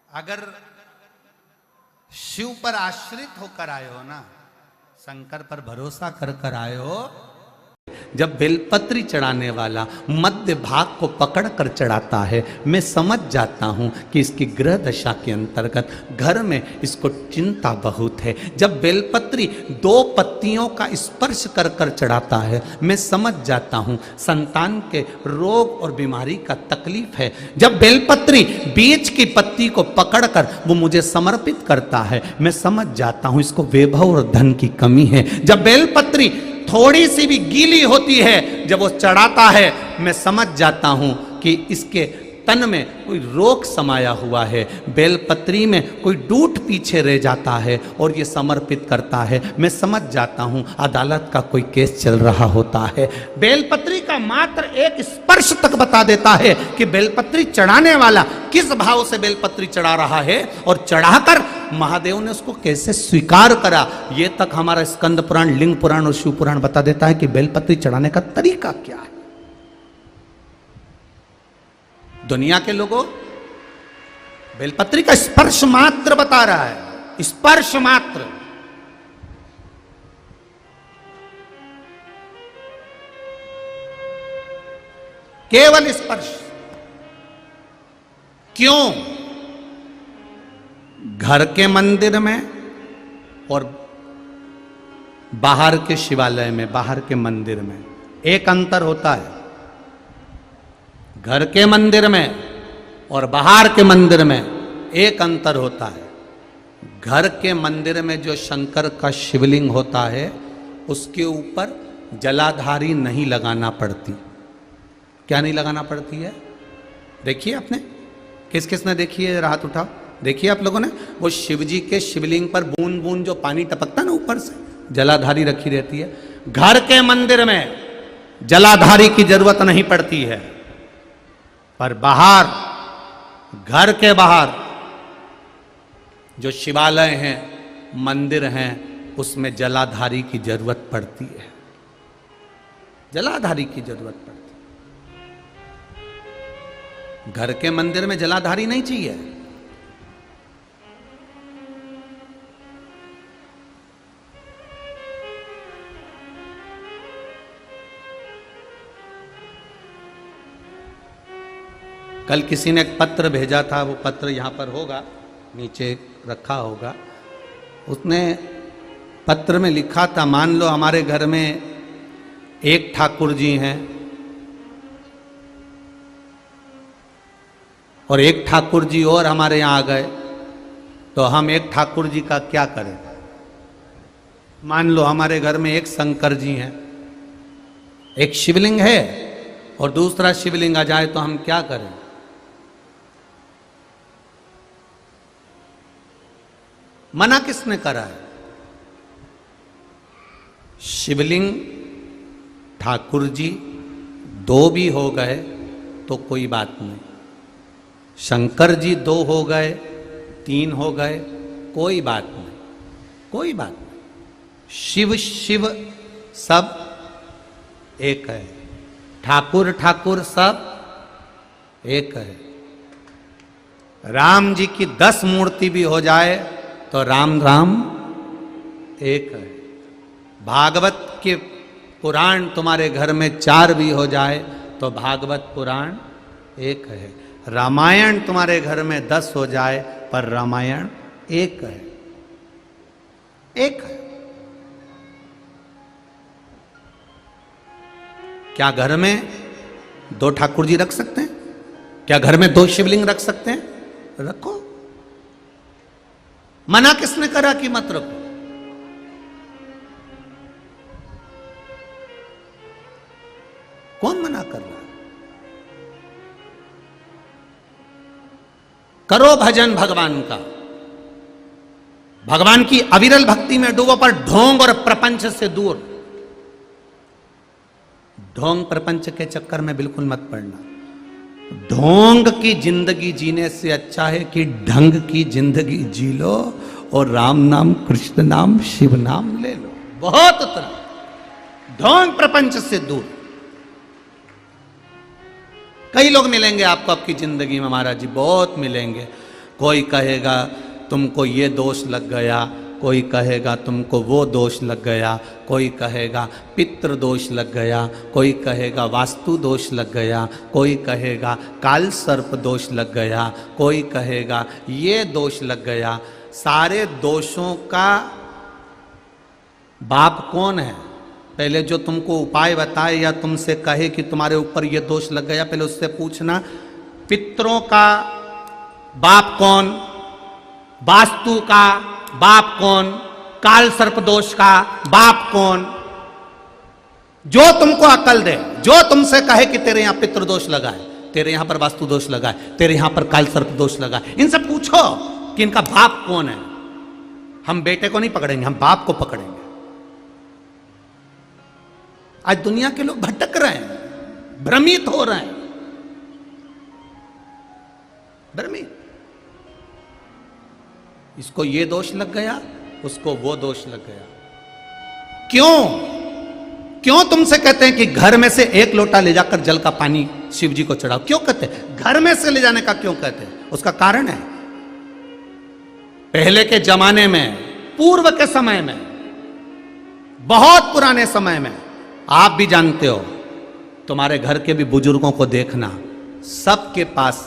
अगर शिव पर आश्रित होकर आए हो ना, शंकर पर भरोसा कर कर आए हो, जब बेलपत्री चढ़ाने वाला मध्य भाग को पकड़कर चढ़ाता है, मैं समझ जाता हूं कि इसकी ग्रह दशा के अंतर्गत घर में इसको चिंता बहुत है। जब बेलपत्री 2 पत्तियों का स्पर्श कर कर चढ़ाता है, मैं समझ जाता हूं संतान के रोग और बीमारी का तकलीफ है। जब बेलपत्री बीच की पत्ती को पकड़कर वो मुझे समर्पित करता है, मैं समझ जाता हूं इसको वैभव और धन की कमी है। जब बेलपत्री थोड़ी सी भी गीली होती है, जब वो चढ़ाता है, मैं समझ जाता हूं कि इसके तन में कोई रोग समाया हुआ है। बेलपत्री में कोई डूट पीछे रह जाता है और ये समर्पित करता है, मैं समझ जाता हूं अदालत का कोई केस चल रहा होता है। बेलपत्री का मात्र एक स्पर्श तक बता देता है कि बेलपत्री चढ़ाने वाला किस भाव से बेलपत्री चढ़ा रहा है और चढ़ाकर महादेव ने उसको कैसे स्वीकार करा। ये तक हमारा स्कंद पुराण, लिंग पुराण और शिव पुराण बता देता है कि बेलपत्री चढ़ाने का तरीका क्या है। दुनिया के लोगों बेलपत्री का स्पर्श मात्र बता रहा है, स्पर्श मात्र। केवल स्पर्श। क्यों? घर के मंदिर में और बाहर के शिवालय में, बाहर के मंदिर में एक अंतर होता है। घर के मंदिर में और बाहर के मंदिर में एक अंतर होता है। घर के मंदिर में जो शंकर का शिवलिंग होता है उसके ऊपर जलाधारी नहीं लगाना पड़ती। क्या नहीं लगाना पड़ती है? देखिए आपने, किस किस ने देखी है? हाथ उठाओ। देखिए आप लोगों ने, वो शिव जी के शिवलिंग पर बूंद बूंद जो पानी टपकता ना ऊपर से, जलाधारी रखी रहती है। घर के मंदिर में जलाधारी की जरूरत नहीं पड़ती है, पर बाहर, घर के बाहर जो शिवालय हैं, मंदिर हैं, उसमें जलाधारी की जरूरत पड़ती है। जलाधारी की जरूरत पड़ती है। घर के मंदिर में जलाधारी नहीं चाहिए। कल किसी ने एक पत्र भेजा था, वो पत्र यहाँ पर होगा, नीचे रखा होगा। उसने पत्र में लिखा था, मान लो हमारे घर में एक ठाकुर जी हैं और एक ठाकुर जी और हमारे यहाँ आ गए, तो हम एक ठाकुर जी का क्या करें? मान लो हमारे घर में एक शंकर जी हैं, एक शिवलिंग है और दूसरा शिवलिंग आ जाए तो हम क्या करें? मना किसने करा है? शिवलिंग ठाकुर जी दो भी हो गए तो कोई बात नहीं, शंकर जी दो हो गए, तीन हो गए, कोई बात नहीं, कोई बात नहीं। शिव शिव सब एक है, ठाकुर ठाकुर सब एक है। राम जी की 10 मूर्ति भी हो जाए तो राम राम एक है। भागवत के पुराण तुम्हारे घर में 4 भी हो जाए तो भागवत पुराण एक है। रामायण तुम्हारे घर में 10 हो जाए पर रामायण एक है, एक है। क्या घर में 2 ठाकुर जी रख सकते हैं? क्या घर में 2 शिवलिंग रख सकते हैं? रखो। मना किसने करा कि मत रखो? कौन मना कर रहा है? करो भजन भगवान का, भगवान की अविरल भक्ति में डूबो, पर ढोंग और प्रपंच से दूर। ढोंग प्रपंच के चक्कर में बिल्कुल मत पड़ना। ढोंग की जिंदगी जीने से अच्छा है कि ढंग की जिंदगी जी लो और राम नाम, कृष्ण नाम, शिव नाम ले लो, बहुत उतना। ढोंग प्रपंच से दूर। कई लोग मिलेंगे आपको आपकी जिंदगी में महाराज जी, बहुत मिलेंगे। कोई कहेगा तुमको ये दोष लग गया, कोई कहेगा तुमको वो दोष लग गया, कोई कहेगा पितृ दोष लग गया, कोई कहेगा वास्तु दोष लग गया, कोई कहेगा काल सर्प दोष लग गया, कोई कहेगा ये दोष लग गया। सारे दोषों का बाप कौन है? पहले जो तुमको उपाय बताए या तुमसे कहे कि तुम्हारे ऊपर ये दोष लग गया, पहले उससे पूछना पितरों का बाप कौन, वास्तु का बाप कौन, काल सर्प दोष का बाप कौन। जो तुमको अकल दे, जो तुमसे कहे कि तेरे यहां पितृ दोष लगा है, तेरे यहां पर वास्तु दोष लगा है, तेरे यहां पर काल सर्प दोष लगा है, इनसे पूछो कि इनका बाप कौन है। हम बेटे को नहीं पकड़ेंगे, हम बाप को पकड़ेंगे। आज दुनिया के लोग भटक रहे हैं, भ्रमित हो रहे हैं, भ्रमित। इसको ये दोष लग गया, उसको वो दोष लग गया। क्यों तुमसे कहते हैं कि घर में से 1 लोटा ले जाकर जल का पानी शिव जी को चढ़ाओ? क्यों कहते हैं? घर में से ले जाने का क्यों कहते हैं? उसका कारण है, पहले के जमाने में, पूर्व के समय में, बहुत पुराने समय में, आप भी जानते हो, तुम्हारे घर के भी बुजुर्गों को देखना, सबके पास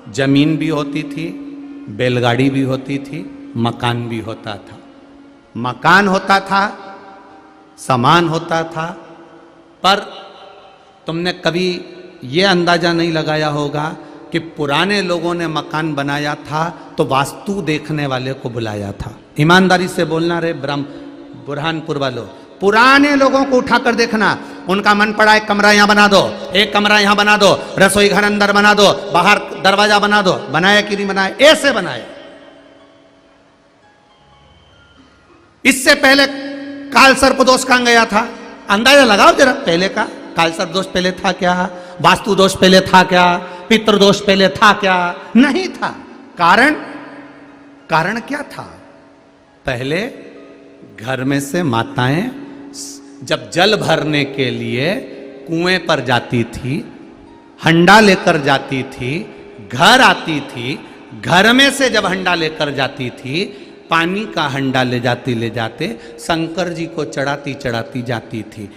जमीन भी होती थी, बैलगाड़ी भी होती थी, मकान भी होता था। मकान होता था, सामान होता था, पर तुमने कभी ये अंदाजा नहीं लगाया होगा कि पुराने लोगों ने मकान बनाया था तो वास्तु देखने वाले को बुलाया था। ईमानदारी से बोलना रे बुरहानपुर वालों, पुराने लोगों को उठाकर देखना, उनका मन पड़ा एक कमरा यहां बना दो, एक कमरा यहां बना दो, रसोई घर अंदर बना दो, बाहर दरवाजा बना दो, बनाया कि नहीं बनाया? ऐसे बनाया। इससे पहले काल सर्प दोष कहां गया था? अंदाजा लगाओ जरा पहले का। काल सर्प दोष पहले था क्या? वास्तु दोष पहले था क्या? पितृ दोष पहले था क्या? नहीं था। कारण क्या था? पहले घर में से माताएं जब जल भरने के लिए कुएं पर जाती थी, हंडा लेकर जाती थी, घर आती थी, घर में से जब हंडा लेकर जाती थी, पानी का हंडा ले जाते शंकर जी को चढ़ाती जाती थी।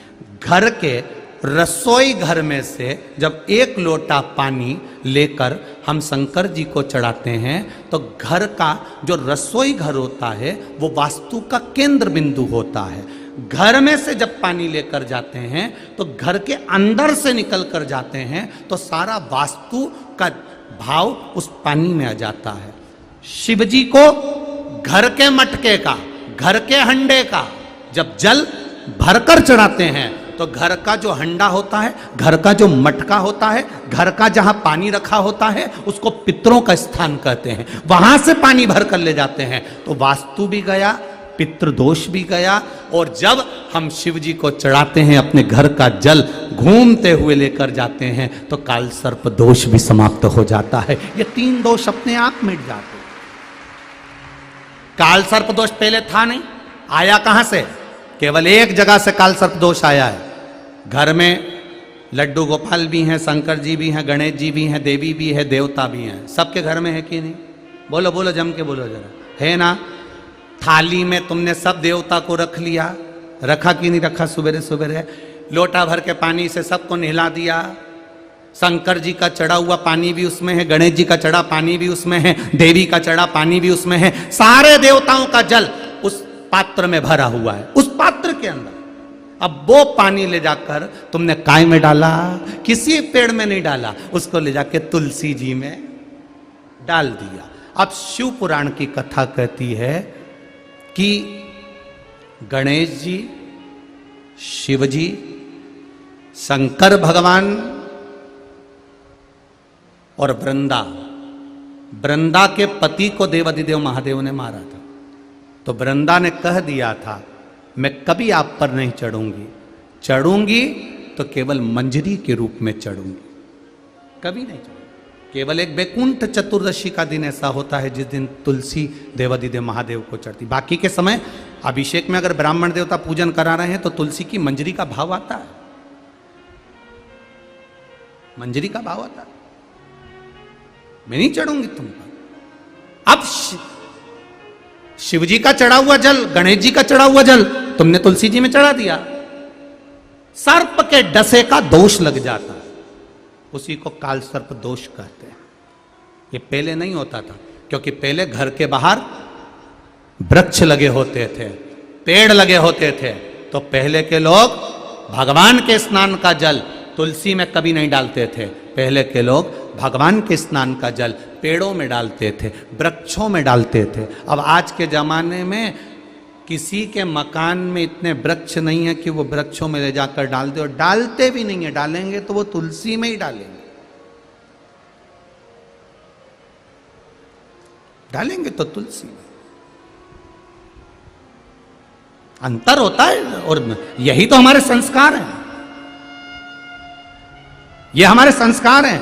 घर के रसोई घर में से जब एक लोटा पानी लेकर हम शंकर जी को चढ़ाते हैं तो घर का जो रसोई घर होता है वो वास्तु का केंद्र बिंदु होता है। घर में से जब पानी लेकर जाते हैं तो घर के अंदर से निकल कर जाते हैं तो सारा वास्तु का भाव उस पानी में आ जाता है। शिव जी को घर के मटके का, घर के हंडे का जब जल भरकर चढ़ाते हैं तो घर का जो हंडा होता है, घर का जो मटका होता है, घर का जहां पानी रखा होता है उसको पितरों का स्थान कहते हैं। वहां से पानी भर कर ले जाते हैं तो वास्तु भी गया, पितृदोष भी गया। और जब हम शिव जी को चढ़ाते हैं, अपने घर का जल घूमते हुए लेकर जाते हैं तो काल सर्प दोष भी समाप्त हो जाता है। ये 3 दोष अपने आप मिट जाते हैं। काल सर्प दोष पहले था नहीं, आया कहां से? केवल एक जगह से काल सर्प दोष आया है। घर में लड्डू गोपाल भी हैं, शंकर जी भी हैं, गणेश जी भी हैं, देवी भी है, देवता भी हैं। सबके घर में है कि नहीं? बोलो बोलो, जम के बोलो जरा, है ना? थाली में तुमने सब देवता को रख लिया, रखा कि नहीं रखा? सुबेरे सुबेरे लोटा भर के पानी से सबको नहला दिया। शंकर जी का चढ़ा हुआ पानी भी उसमें है, गणेश जी का चढ़ा पानी भी उसमें है, देवी का चढ़ा पानी भी उसमें है। सारे देवताओं का जल उस पात्र में भरा हुआ है, उस पात्र के अंदर। अब वो पानी ले जाकर तुमने काय में डाला? किसी पेड़ में नहीं डाला, उसको ले जाके तुलसी जी में डाल दिया। अब शिव पुराण की कथा कहती है कि गणेश जी, शिव जी, शंकर भगवान और वृंदा के पति को देवादिदेव महादेव ने मारा था। तो वृंदा ने कह दिया था मैं कभी आप पर नहीं चढ़ूंगी, चढ़ूंगी तो केवल मंजरी के रूप में चढ़ूंगी, कभी नहीं चढ़ूंगी। केवल एक बैकुंठ चतुर्दशी का दिन ऐसा होता है जिस दिन तुलसी देवादिदेव महादेव को चढ़ती। बाकी के समय अभिषेक में अगर ब्राह्मण देवता पूजन करा रहे हैं तो तुलसी की मंजरी का भाव आता है, मंजरी का भाव आता है। मैं नहीं चढ़ूंगी तुम पर। अब शिव जी का चढ़ा हुआ जल, गणेश जी का चढ़ा हुआ जल तुमने तुलसी जी में चढ़ा दिया, सर्प के डसे का दोष लग जाता है। उसी को काल सर्प दोष कहते हैं। ये पहले नहीं होता था, क्योंकि पहले घर के बाहर वृक्ष लगे होते थे, पेड़ लगे होते थे। तो पहले के लोग भगवान के स्नान का जल तुलसी में कभी नहीं डालते थे। पहले के लोग भगवान के स्नान का जल पेड़ों में डालते थे, वृक्षों में डालते थे। अब आज के जमाने में किसी के मकान में इतने वृक्ष नहीं है कि वो वृक्षों में ले जाकर डाल दे, और डालते भी नहीं है। डालेंगे तो वो तुलसी में ही डालेंगे, डालेंगे तो तुलसी में। अंतर होता है, और यही तो हमारे संस्कार हैं, ये हमारे संस्कार हैं।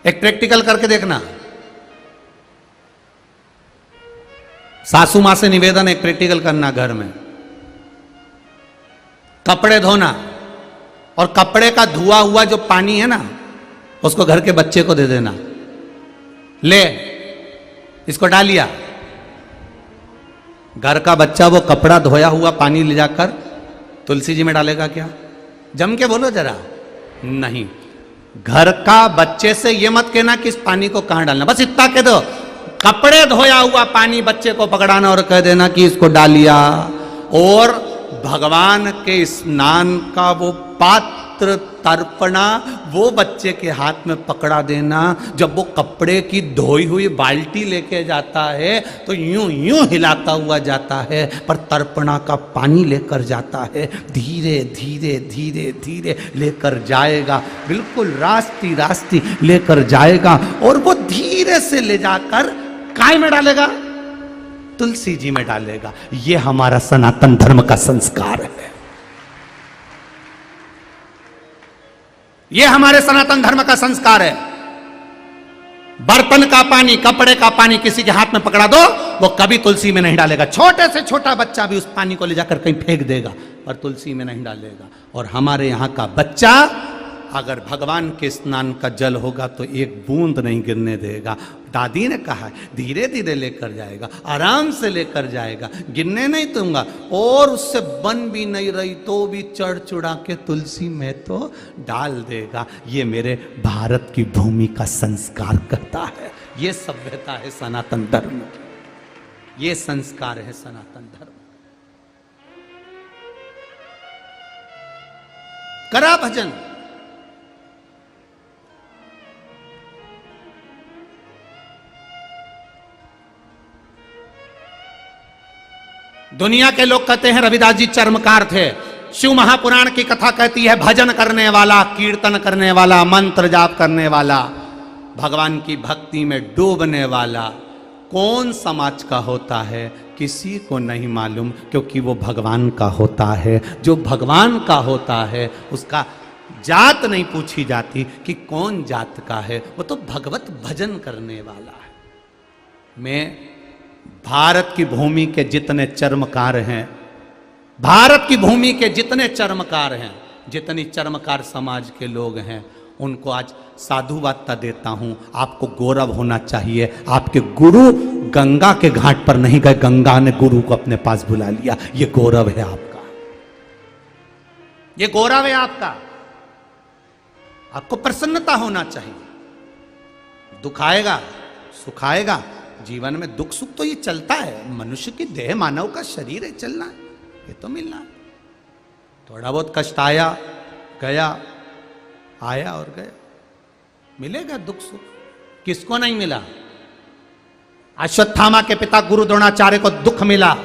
एक प्रैक्टिकल करके देखना। सासू मां से निवेदन, एक प्रैक्टिकल करना घर में। कपड़े धोना, और कपड़े का धुआ हुआ जो पानी है ना, उसको घर के बच्चे को दे देना। ले, इसको डालिया। घर का बच्चा वो कपड़ा धोया हुआ पानी ले जाकर तुलसी जी में डालेगा क्या? जम के बोलो जरा। नहीं, घर का बच्चे से ये मत कहना कि इस पानी को कहां डालना, बस इतना कह दो, कपड़े धोया हुआ पानी बच्चे को पकड़ाना और कह देना कि इसको डालिया। और भगवान के स्नान का वो पात्र तर्पणा वो बच्चे के हाथ में पकड़ा देना। जब वो कपड़े की धोई हुई बाल्टी लेके जाता है तो यूं यूं हिलाता हुआ जाता है, पर तर्पणा का पानी लेकर जाता है, धीरे धीरे धीरे धीरे लेकर जाएगा, बिल्कुल रास्ती रास्ती लेकर जाएगा। और वो धीरे से ले जाकर काय में डालेगा, तुलसी जी में डालेगा। ये हमारा सनातन धर्म का संस्कार है, ये हमारे सनातन धर्म का संस्कार है। बर्तन का पानी, कपड़े का पानी किसी के हाथ में पकड़ा दो, वो कभी तुलसी में नहीं डालेगा। छोटे से छोटा बच्चा भी उस पानी को ले जाकर कहीं फेंक देगा, पर तुलसी में नहीं डालेगा। और हमारे यहां का बच्चा अगर भगवान के स्नान का जल होगा तो एक बूंद नहीं गिरने देगा। दादी ने कहा धीरे धीरे लेकर जाएगा, आराम से लेकर जाएगा, गिरने नहीं दूंगा। और उससे बन भी नहीं रही तो भी चढ़ चुढ़ा के तुलसी में तो डाल देगा। ये मेरे भारत की भूमि का संस्कार कहता है। ये सभ्यता है सनातन धर्म की, ये संस्कार है सनातन धर्म। करा भजन, दुनिया के लोग कहते हैं रविदास जी चर्मकार थे। शिव महापुराण की कथा कहती है भजन करने वाला, कीर्तन करने वाला, मंत्र जाप करने वाला, भगवान की भक्ति में डूबने वाला कौन समाज का होता है किसी को नहीं मालूम, क्योंकि वो भगवान का होता है। जो भगवान का होता है उसका जात नहीं पूछी जाती कि कौन जात का है, वो तो भगवत भजन करने वाला है। मैं भारत की भूमि के जितने चर्मकार हैं, भारत की भूमि के जितने चर्मकार हैं, जितनी चर्मकार समाज के लोग हैं, उनको आज साधुवादता देता हूं। आपको गौरव होना चाहिए। आपके गुरु गंगा के घाट पर नहीं गए, गंगा ने गुरु को अपने पास बुला लिया। ये गौरव है आपका, ये गौरव है आपका। आपको प्रसन्नता होना चाहिए। दुख आएगा, सुख आएगा, जीवन में दुख सुख तो ये चलता है। मनुष्य की देह, मानव का शरीर है, चलना है, ये तो मिलना है। थोड़ा बहुत कष्ट आया गया, आया और गया, मिलेगा दुख सुख। किसको नहीं मिला? अश्वत्थामा के पिता गुरु द्रोणाचार्य को दुख मिला।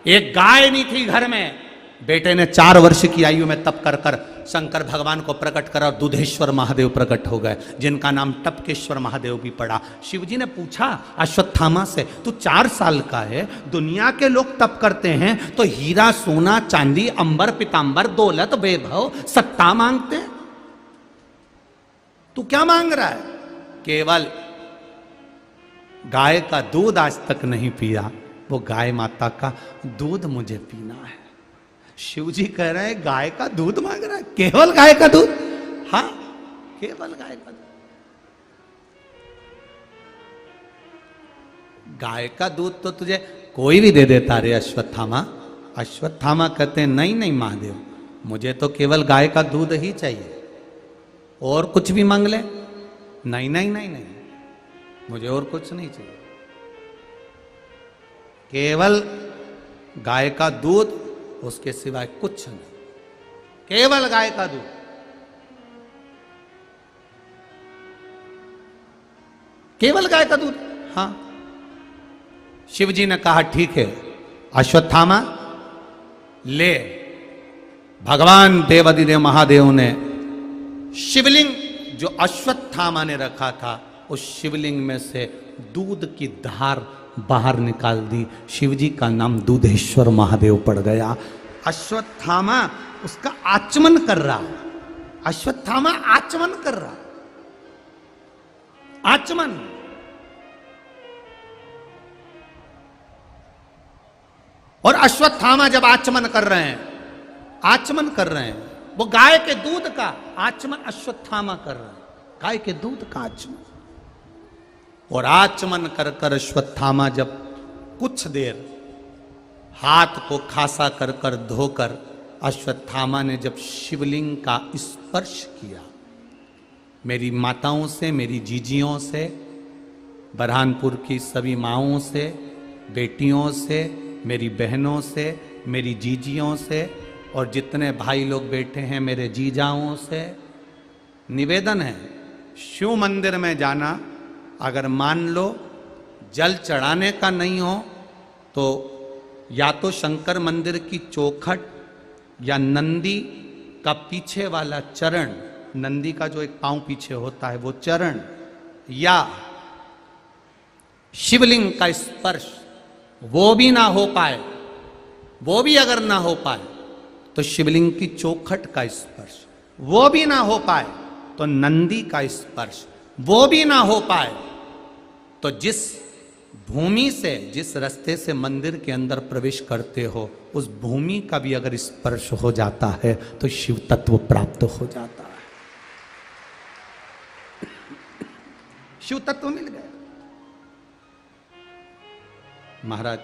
एक गाय नहीं थी घर में, बेटे ने 4 वर्ष की आयु में तप कर कर शंकर भगवान को प्रकट करा और दूधेश्वर महादेव प्रकट हो गए, जिनका नाम टपकेश्वर महादेव भी पड़ा। शिवजी ने पूछा अश्वत्थामा से, तू 4 साल का है, दुनिया के लोग तप करते हैं तो हीरा सोना चांदी अंबर पीतांबर दौलत वैभव सत्ता मांगते हैं, तू क्या मांग रहा है? केवल गाय का दूध आज तक नहीं पिया, वो गाय माता का दूध मुझे पीना है। शिवजी कह रहे हैं गाय का दूध मांग रहा है, केवल गाय का दूध? हाँ, केवल गाय का दूध। गाय का दूध तो तुझे कोई भी दे देता रे अश्वत्थामा। अश्वत्थामा कहते हैं नहीं नहीं महादेव, मुझे तो केवल गाय का दूध ही चाहिए, और कुछ भी मांग ले। नहीं नहीं नहीं नहीं, मुझे और कुछ नहीं चाहिए, केवल गाय का दूध, उसके सिवाय कुछ नहीं, केवल गाय का दूध। केवल गाय का दूध। हाँ, शिवजी ने कहा ठीक है अश्वत्थामा ले। भगवान देवाधिदेव महादेव ने शिवलिंग जो अश्वत्थामा ने रखा था, उस शिवलिंग में से दूध की धार बाहर निकाल दी। शिवजी का नाम दूधेश्वर महादेव पड़ गया। अश्वत्थामा उसका आचमन कर रहा, अश्वत्थामा आचमन कर रहा, आचमन। और अश्वत्थामा जब आचमन कर रहे हैं, आचमन कर रहे हैं, वो गाय के दूध का आचमन अश्वत्थामा कर रहे हैं, गाय के दूध का आचमन। और आचमन कर कर अश्वत्थामा जब कुछ देर हाथ को खासा कर कर धोकर अश्वत्थामा ने जब शिवलिंग का स्पर्श किया, मेरी माताओं से, मेरी जीजियों से, बरहानपुर की सभी माओं से, बेटियों से, मेरी बहनों से, मेरी जीजियों से और जितने भाई लोग बैठे हैं मेरे जीजाओं से निवेदन है, शिव मंदिर में जाना अगर मान लो जल चढ़ाने का नहीं हो तो या तो शंकर मंदिर की चौखट या नंदी का पीछे वाला चरण, नंदी का जो एक पांव पीछे होता है वो चरण, या शिवलिंग का स्पर्श, वो भी ना हो पाए, वो भी अगर ना हो पाए तो शिवलिंग की चौखट का स्पर्श, वो भी ना हो पाए तो नंदी का स्पर्श, वो भी ना हो पाए तो जिस भूमि से, जिस रास्ते से मंदिर के अंदर प्रवेश करते हो उस भूमि का भी अगर स्पर्श हो जाता है तो शिव तत्व प्राप्त हो जाता है। शिव तत्व मिल गया महाराज,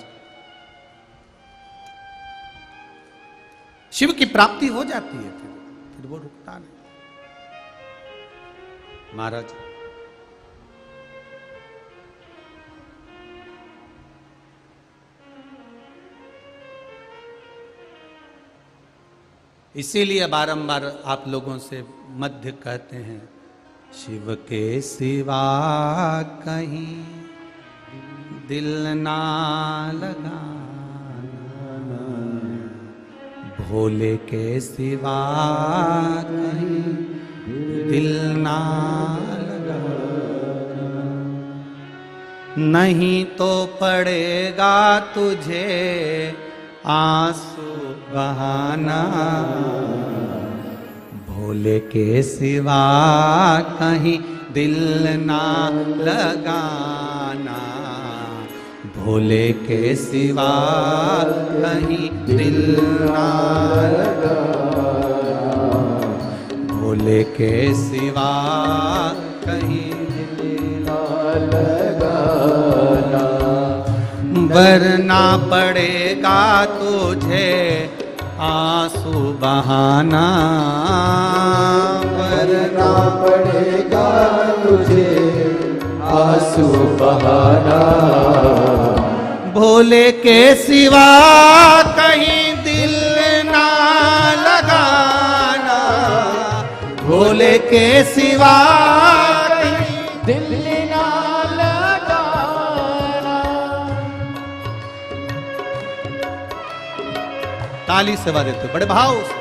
शिव की प्राप्ति हो जाती है, फिर वो रुकता नहीं महाराज। इसीलिए बारंबार आप लोगों से मध्य कहते हैं, शिव के सिवा कहीं दिल ना लगाना, भोले के सिवा कहीं दिल ना लगाना, नहीं तो पड़ेगा तुझे आंसू बहाना, भोले के सिवा कहीं दिल ना लगाना, भोले के सिवा कहीं दिल ना लगाना, भोले के सिवा कहीं दिल ना लगाना, वरना पड़ेगा तुझे आंसू बहाना, वरना पड़ेगा तुझे आंसू बहाना, भोले के सिवा कहीं दिल ना लगाना, भोले के सिवा कहीं दिल ना लगाना। ताली सेवा देते बड़े भाव से।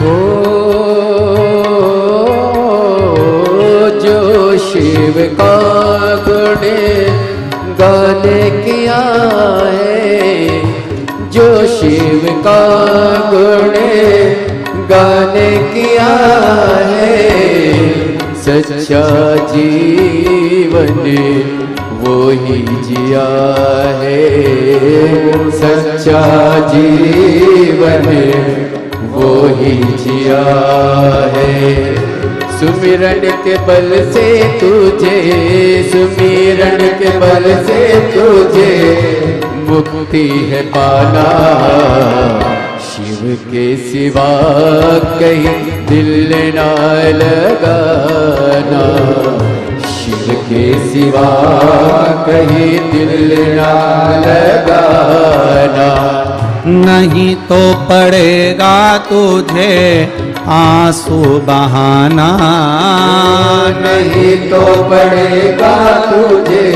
ओ जो शिव का गुण गाने किया है, जो शिव का गुण गाने किया है, सच्चा जीवन वो ही जिया है, सच्चा जीवन वो ही जिया है। सुमिरन के बल से तुझे, सुमिरन के बल से तुझे मुक्ति है पाना, शिव के सिवा कहीं दिल ना लगाना, शिव के सिवा कहीं दिल ना लगाना। नहीं तो पड़ेगा तुझे आंसू बहाना, नहीं तो पड़ेगा तुझे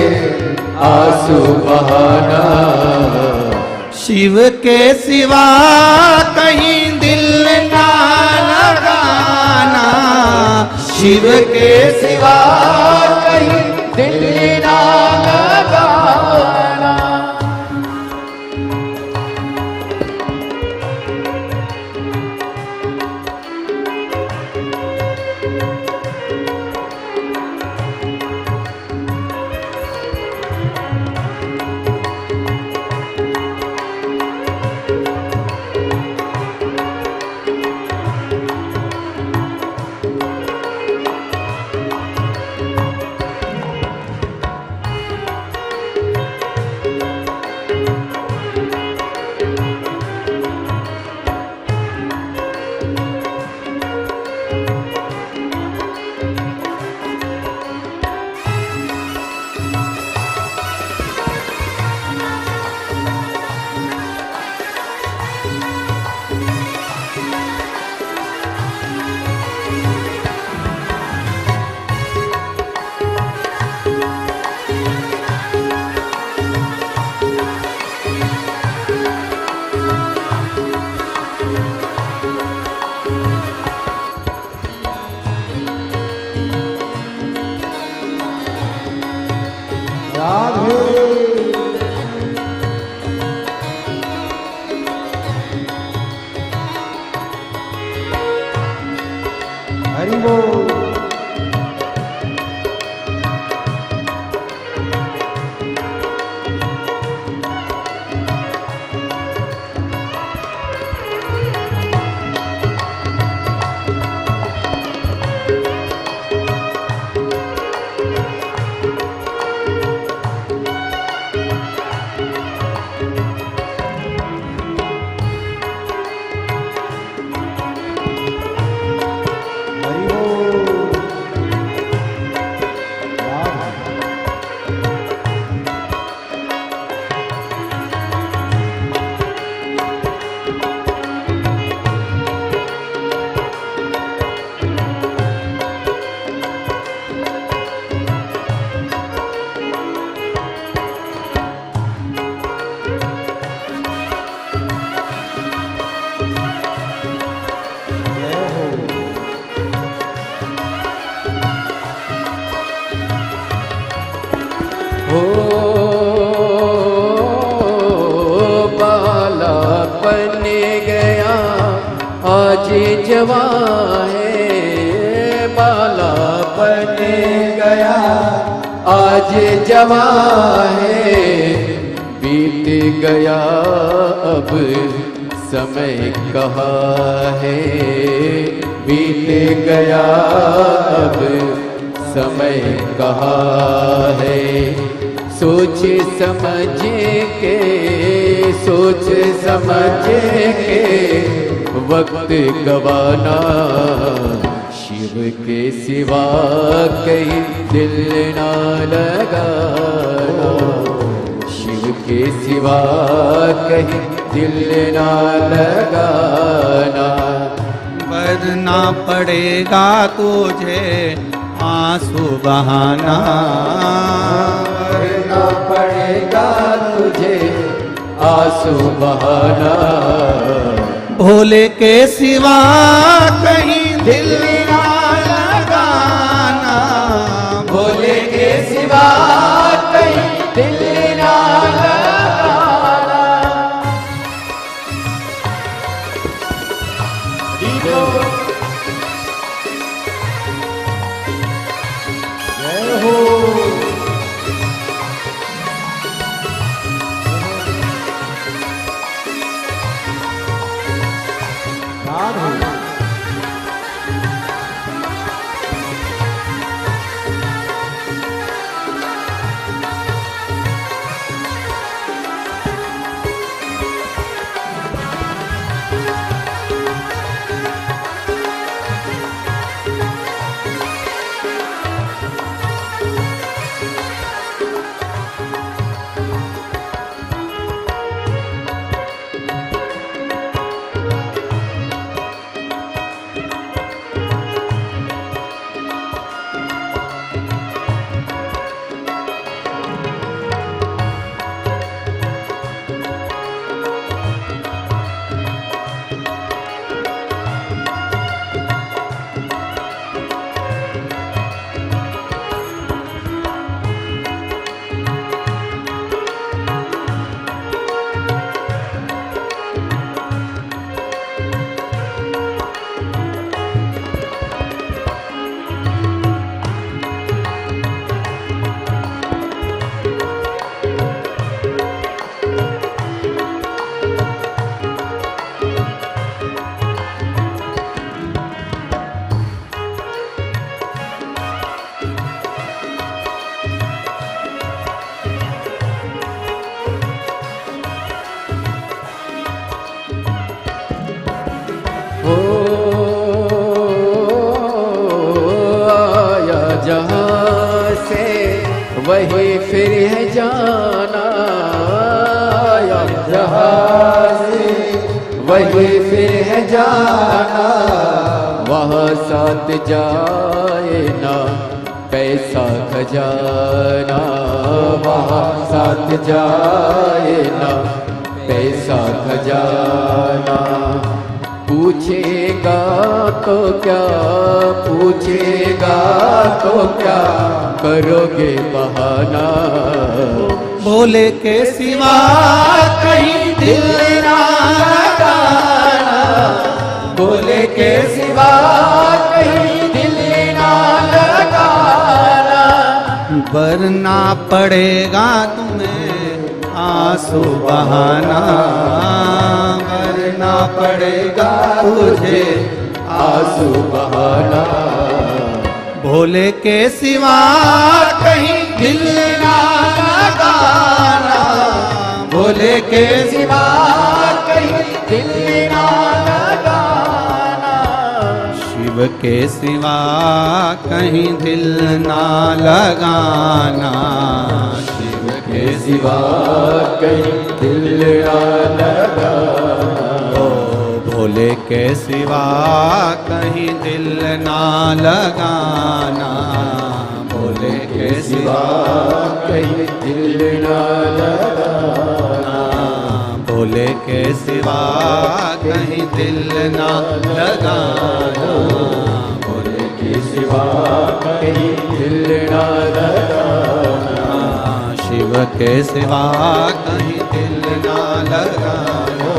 आंसू बहाना, शिव के सिवा कहीं दिल ना लगाना, शिव के सिवा कहीं दिल ना लगाना। हरि बोल। बालापन गया आज जवां है, बालापन गया आज जवां है, बीत गया अब समय कहाँ है, बीत गया अब समय कहाँ है। सोच समझ के, सोच समझ के वक्त गवाना, शिव के सिवा कहीं दिल ना लगाना, शिव के सिवा कहीं दिल ना लगाना। वरना पड़ेगा तुझे आंसू बहाना, वरना पड़ेगा तुझे आंसू बहाना, भोले के सिवा कहीं दिल ना लगाना, भोले के सिवा कहीं दिल ना लगाना। जय हो। वही फिर है जाना, जहाँ से वही फिर है जाना। वहाँ साथ जाए ना पैसा खजाना, वहाँ साथ जाए ना पैसा खजाना। पूछेगा तो क्या, पूछेगा तो क्या, करोगे बहाना। भोले के सिवा कहीं दिल ना लगाना, भोले के सिवा कहीं दिल ना लगाना। वरना पड़ेगा तुम्हें आंसू बहाना, वरना पड़ेगा तुझे आंसू बहाना। भोले के सिवा कहीं दिल ना लगाना, भोले के सिवा कहीं दिल ना लगाना। शिव के सिवा कहीं दिल ना लगाना, शिव के सिवा कहीं दिल ना लगाना। भोले के सिवा कहीं दिल ना लगाना, भोले के सिवा कहीं दिल ना लगाना। भोले के सिवा कहीं दिल ना लगाना, भोले के सिवा कहीं दिल ना लगाना। शिव के सिवा कहीं दिल ना लगाना,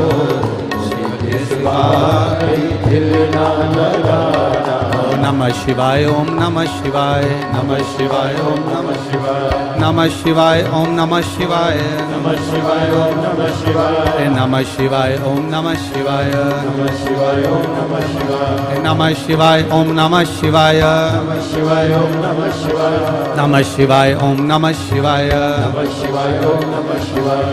दिल ना लगाना। नमः शिवाय ओम नमः शिवाय, नमः शिवाय ओम नमः शिवाय, नमः शिवाय ओम नमः शिवाय, नमः शिवाय ओम नमः शिवाय, नमः शिवाय ओम नमः शिवाय, नमः शिवाय ओम नमः शिवाय, नमः शिवाय ओम नमः शिवाय, नमः शिवाय ओम नमः शिवाय, नमः शिवाय ओम नमः शिवाय, नमः शिवाय ओम नमः शिवाय,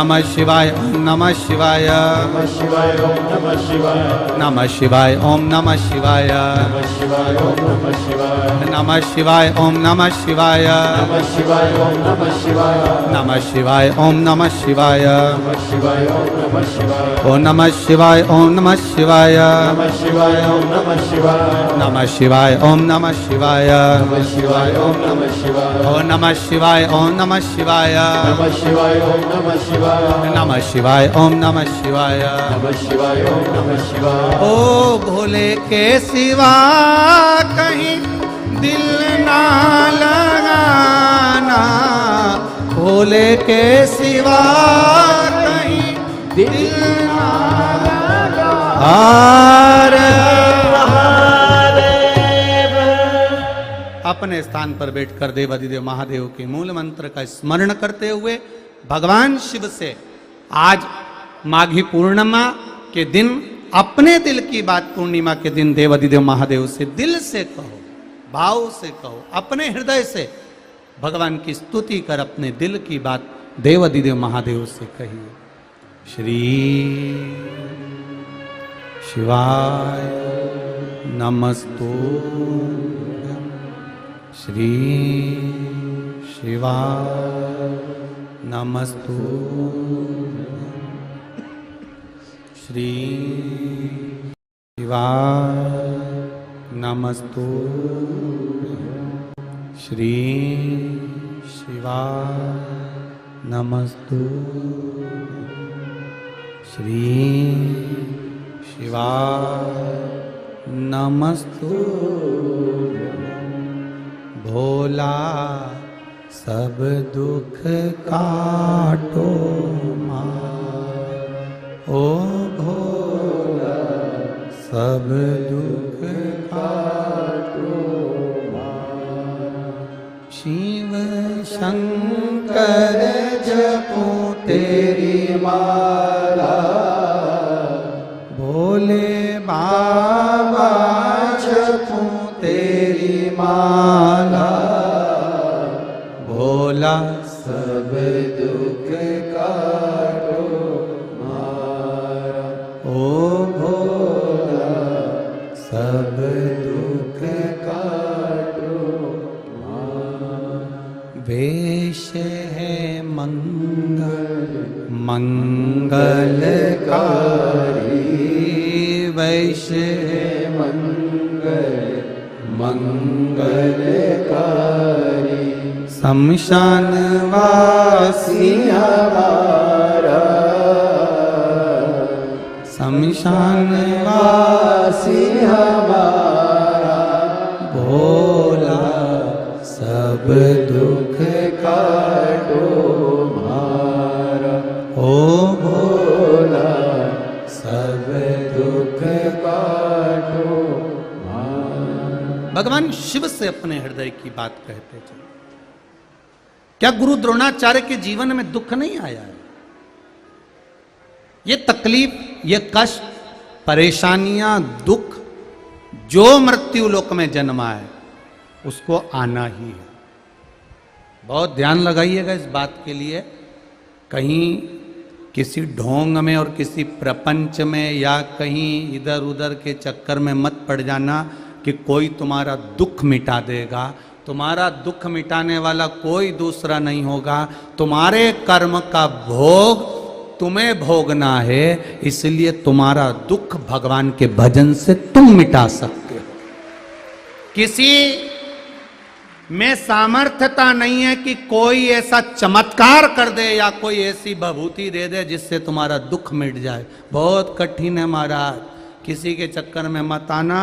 नमः शिवाय ओम नमः शिवाय, नमः शिवाय ओम नमः शिवाय, नमः शिवाय ओम नमः शिवाय, नमः शिवाय ओम नमः शिवाय, नमः शिवाय ओम नमः शिवाय, नमः शिवाय ओम नमः शिवाय, नमः शिवाय ओम नमः शिवाय, नमः शिवाय ओम नमः शिवाय, ओम नमः शिवाय ओम नमः शिवाय, नमः शिवाय ओम नमः नमः शिवाय नमः शिवाय ओम नमः शिवाय नमः शिवाय ओम नमः शिवाय ओम नमः शिवाय ओम नमः शिवाय नमः शिवाय ओम नमः शिवाय नमः शिवाय ओम नमः शिवाय नमः शिवाय ओम नमः शिवाय ओ भोले के सिवा कहीं दिल ना लगाना, भोले के सिवा कहीं दिल ना लगाना। अपने स्थान पर बैठकर देवाधिदेव महादेव के मूल मंत्र का स्मरण करते हुए भगवान शिव से आज माघी पूर्णिमा के दिन अपने दिल की बात पूर्णिमा के दिन देवाधिदेव महादेव से दिल से कहो, भाव से कहो, अपने हृदय से भगवान की स्तुति कर अपने दिल की बात देवाधिदेव महादेव से कहिए। श्री शिवाय नमस्तु, श्री शिवाय नमस्तु, श्री शिवाय नमस्तु, श्री शिवाय नमस्तु, श्री शिवाय नमस्तु। भोला सब दुख काटो मार, ओ भोला सब दुख काटो मार। शिव शंकर जपो तेरी माला, भोले बाबा जपो तेरी माला, भोला सब दुख काटो मारा, ओ भोला सब दुख काटो मारा। वेश है मंगल मंगलकारी, वैश है मंगल मंगलकारी, शमशान वासी हमारा शमशान वासी हमारा, भोला सब दुख काटो मारा, ओ भोला सब दुख काटो मारा। भगवान शिव से अपने हृदय की बात कहते चलो। क्या गुरु द्रोणाचार्य के जीवन में दुख नहीं आया है? ये तकलीफ, ये कष्ट, परेशानियां, दुख जो मृत्यु लोक में जन्मा है उसको आना ही है। बहुत ध्यान लगाइएगा इस बात के लिए। कहीं किसी ढोंग में और किसी प्रपंच में या कहीं इधर उधर के चक्कर में मत पड़ जाना कि कोई तुम्हारा दुख मिटा देगा। तुम्हारा दुख मिटाने वाला कोई दूसरा नहीं होगा। तुम्हारे कर्म का भोग तुम्हें भोगना है, इसलिए तुम्हारा दुख भगवान के भजन से तुम मिटा सकते हो। किसी में सामर्थ्यता नहीं है कि कोई ऐसा चमत्कार कर दे या कोई ऐसी भभूति दे दे जिससे तुम्हारा दुख मिट जाए। बहुत कठिन है महाराज, किसी के चक्कर में मत आना।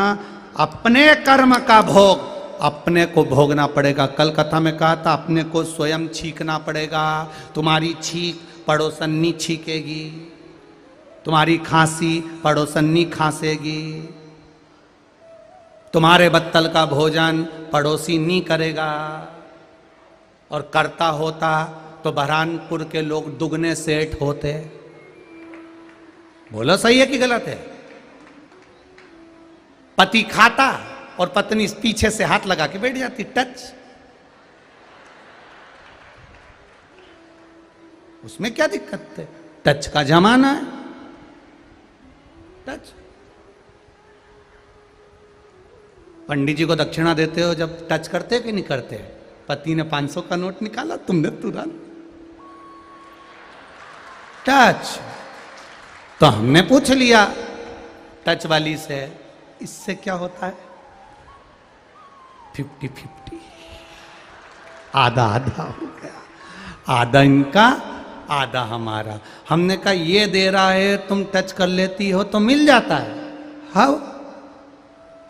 अपने कर्म का भोग अपने को भोगना पड़ेगा। कल कथा में कहा था अपने को स्वयं छींकना पड़ेगा। तुम्हारी छींक पड़ोसन्नी छींकेगी, तुम्हारी खांसी पड़ोसन्नी खांसेगी, तुम्हारे बत्तल का भोजन पड़ोसी नहीं करेगा। और करता होता तो बरहानपुर के लोग दुगने सेठ होते। बोलो सही है कि गलत है? पति खाता और पत्नी पीछे से हाथ लगा के बैठ जाती, टच। उसमें क्या दिक्कत है? टच का जमाना है, टच। पंडित जी को दक्षिणा देते हो जब टच करते कि नहीं करते? पति ने 500 का नोट निकाला, तुमने तुरंत टच। तो हमने पूछ लिया टच वाली से, इससे क्या होता है? 50-50, आधा आधा हो गया, आधा इनका आधा हमारा। हमने कहा ये दे रहा है, तुम टच कर लेती हो तो मिल जाता है। हाँ,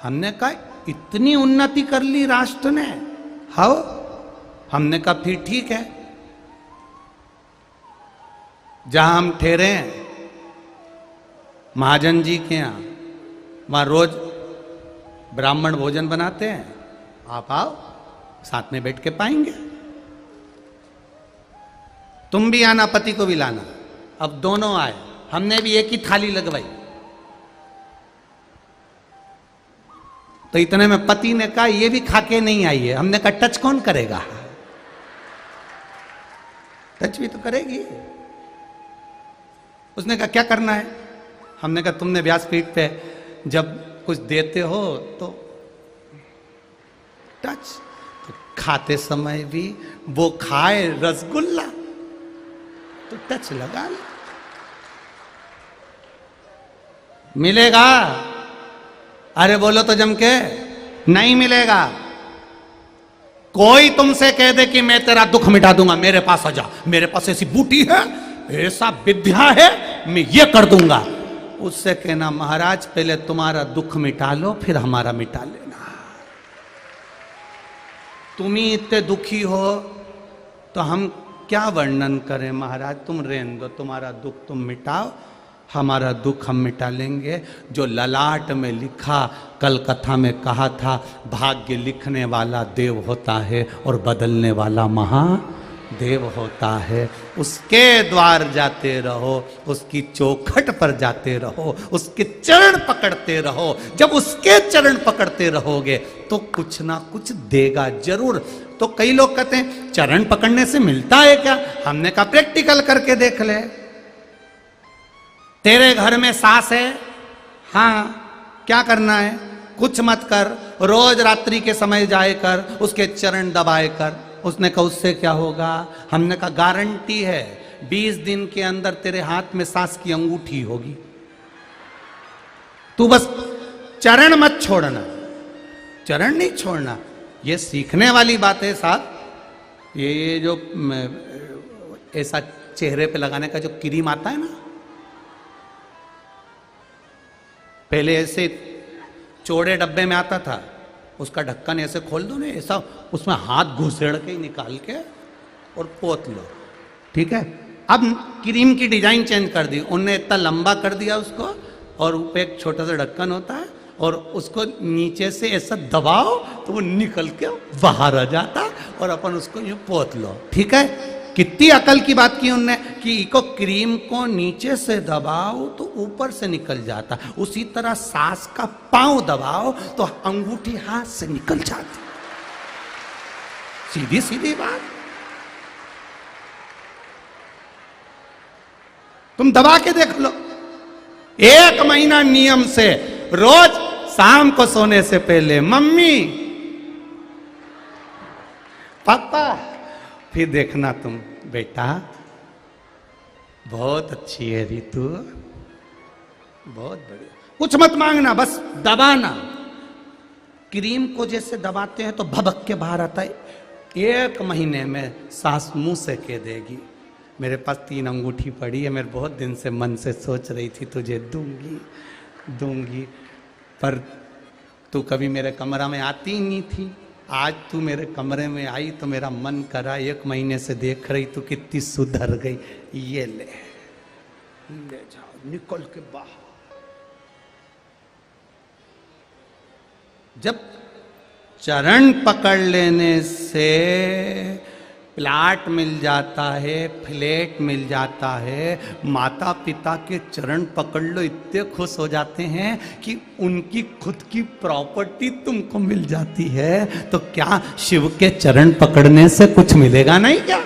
हमने कहा इतनी उन्नति कर ली राष्ट्र ने। हाँ, हमने कहा फिर ठीक है, जहां हम ठहरे हैं महाजन जी के यहाँ, वहां रोज ब्राह्मण भोजन बनाते हैं, आप आओ साथ में बैठ के पाएंगे। तुम भी आना, पति को भी लाना। अब दोनों आए, हमने भी एक ही थाली लगवाई। तो इतने में पति ने कहा ये भी खा के नहीं आई है। हमने कहा टच कौन करेगा? टच भी तो करेगी। उसने कहा क्या करना है? हमने कहा तुमने व्यासपीठ पे जब कुछ देते हो तो टच, तो खाते समय भी वो खाए रसगुल्ला तो टच लगा लो। मिलेगा? अरे बोलो तो जम के, नहीं मिलेगा। कोई तुमसे कह दे कि मैं तेरा दुख मिटा दूंगा, मेरे पास आ जा, मेरे पास ऐसी बूटी है, ऐसा विद्या है, मैं ये कर दूंगा। उससे कहना महाराज पहले तुम्हारा दुख मिटा लो, फिर हमारा मिटा लेना। तुम ही इतने दुखी हो तो हम क्या वर्णन करें महाराज? तुम रहने दो, तुम्हारा दुख तुम मिटाओ, हमारा दुख हम मिटा लेंगे। जो ललाट में लिखा, कल कथा में कहा था, भाग्य लिखने वाला देव होता है और बदलने वाला महादेव होता है। उसके द्वार जाते रहो, उसकी चौखट पर जाते रहो, उसके चरण पकड़ते रहो। जब उसके चरण पकड़ते रहोगे तो कुछ ना कुछ देगा जरूर। तो कई लोग कहते हैं चरण पकड़ने से मिलता है क्या? हमने कहा प्रैक्टिकल करके देख ले। तेरे घर में सास है, हाँ, क्या करना है? कुछ मत कर, रोज रात्रि के समय जाए कर, उसके चरण दबाए कर। उसने कहा उससे क्या होगा? हमने कहा गारंटी है 20 दिन के अंदर तेरे हाथ में सास की अंगूठी होगी। तू बस चरण मत छोड़ना, चरण नहीं छोड़ना। ये सीखने वाली बात है साहब। ये जो ऐसा चेहरे पे लगाने का जो क्रीम आता है ना, पहले ऐसे चौड़े डब्बे में आता था, उसका ढक्कन ऐसे खोल दो ना, ऐसा उसमें हाथ घुसेड़ के निकाल के और पोत लो, ठीक है। अब क्रीम की डिजाइन चेंज कर दी उनने, इतना लंबा कर दिया उसको, और ऊपर एक छोटा सा ढक्कन होता है, और उसको नीचे से ऐसा दबाओ तो वो निकल के बाहर आ जाता, और अपन उसको यूं पोत लो, ठीक है। कितनी अकल की बात की उनने कि इको क्रीम को नीचे से दबाओ तो ऊपर से निकल जाता। उसी तरह सास का पांव दबाओ तो अंगूठी हाथ से निकल जाती। सीधी सीधी बात। तुम दबा के देख लो, 1 महीना नियम से रोज शाम को सोने से पहले मम्मी पापा, फिर देखना तुम बेटा बहुत अच्छी है रीतु, बहुत बढ़िया। कुछ मत मांगना, बस दबाना। क्रीम को जैसे दबाते हैं तो भभक के बाहर आता है। 1 महीने में सास मुंह से कह देगी मेरे पास 3 अंगूठी पड़ी है, मैं बहुत दिन से मन से सोच रही थी तुझे दूंगी दूंगी, पर तू कभी मेरे कमरा में आती ही नहीं थी। आज तू मेरे कमरे में आई तो मेरा मन करा, 1 महीने से देख रही तू कितनी सुधर गई, ये ले जाओ निकल के बाहर। जब चरण पकड़ लेने से प्लाट मिल जाता है, फ्लैट मिल जाता है, माता पिता के चरण पकड़ लो, इतने खुश हो जाते हैं कि उनकी खुद की प्रॉपर्टी तुमको मिल जाती है। तो क्या शिव के चरण पकड़ने से कुछ मिलेगा नहीं क्या?